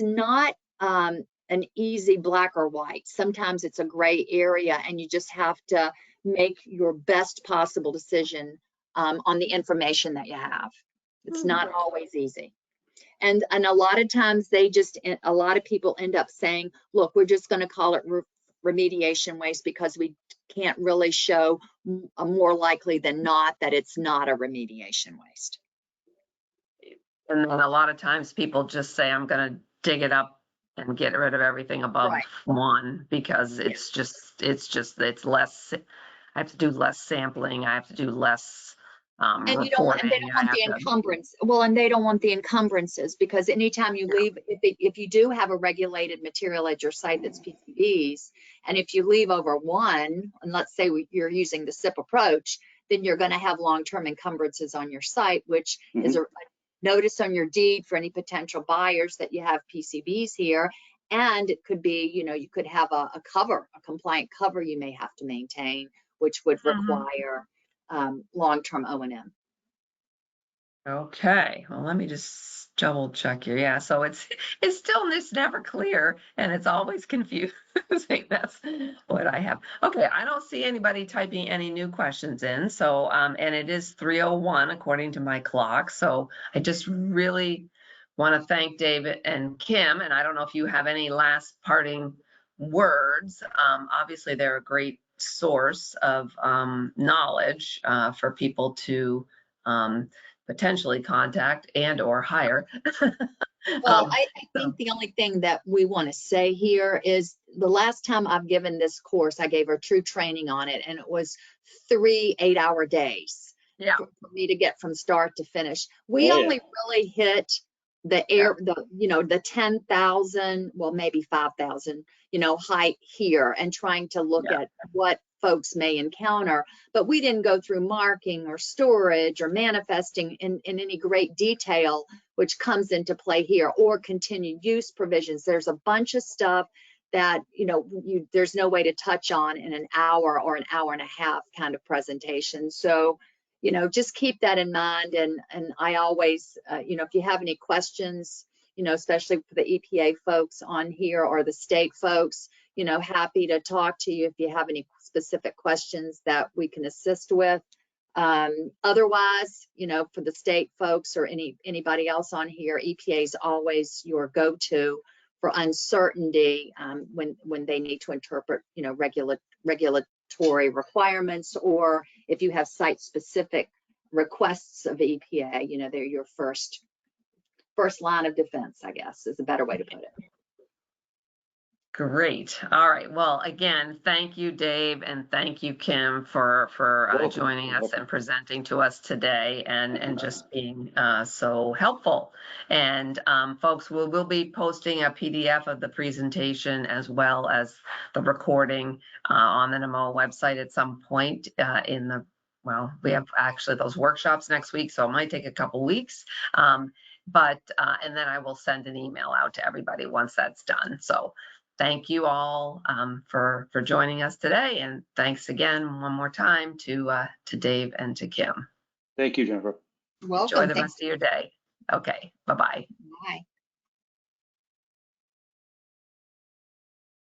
not an easy black or white. Sometimes it's a gray area, and you just have to make your best possible decision on the information that you have. It's not always easy. And a lot of times a lot of people end up saying, look, we're just going to call it remediation waste because we can't really show more likely than not that it's not a remediation waste. And then a lot of times people just say, I'm going to dig it up and get rid of everything above Right. 1 because it's less. I have to do less sampling. I have to do less And reporting. they don't want the encumbrance. Well, and they don't want the encumbrances, because anytime you leave, if you do have a regulated material at your site that's PCBs, and if you leave over 1, and let's say you're using the SIP approach, then you're going to have long-term encumbrances on your site, which is a notice on your deed for any potential buyers that you have PCBs here. And it could be, you could have a compliant cover you may have to maintain, which would require long-term O&M. Okay, well, let me just double check here. Yeah, so it's never clear, and it's always confusing. That's what I have. Okay, I don't see anybody typing any new questions in. So, and it is 3:01 according to my clock. So I just really want to thank David and Kim. And I don't know if you have any last parting words. Obviously, they're a great source of knowledge for people to potentially contact and or hire. Well, I think the only thing that we want to say here is the last time I've given this course, I gave her true training on it, and it was 3 8-hour days for me to get from start to finish. We only really hit the 10,000, well, maybe 5,000, height here, and trying to look at what folks may encounter, but we didn't go through marking or storage or manifesting in any great detail, which comes into play here, or continued use provisions. There's a bunch of stuff that, there's no way to touch on in an hour or an hour and a half kind of presentation. So, just keep that in mind. And I always, if you have any questions, especially for the EPA folks on here or the state folks, happy to talk to you if you have any specific questions that we can assist with. Otherwise, for the state folks or anybody else on here, EPA is always your go-to for uncertainty when they need to interpret, regulatory requirements, or if you have site-specific requests of EPA, they're your first line of defense, I guess, is a better way to put it. Great. All right. Well, again, thank you, Dave, and thank you, Kim, for joining us and presenting to us today, and just being so helpful. And folks, we'll be posting a PDF of the presentation as well as the recording on the NMO website at some point we have actually those workshops next week, so it might take a couple weeks. And then I will send an email out to everybody once that's done. So thank you all for joining us today, and thanks again one more time to Dave and to Kim. Thank you, Jennifer. Welcome. Enjoy the rest of your day. Okay, bye-bye. Bye.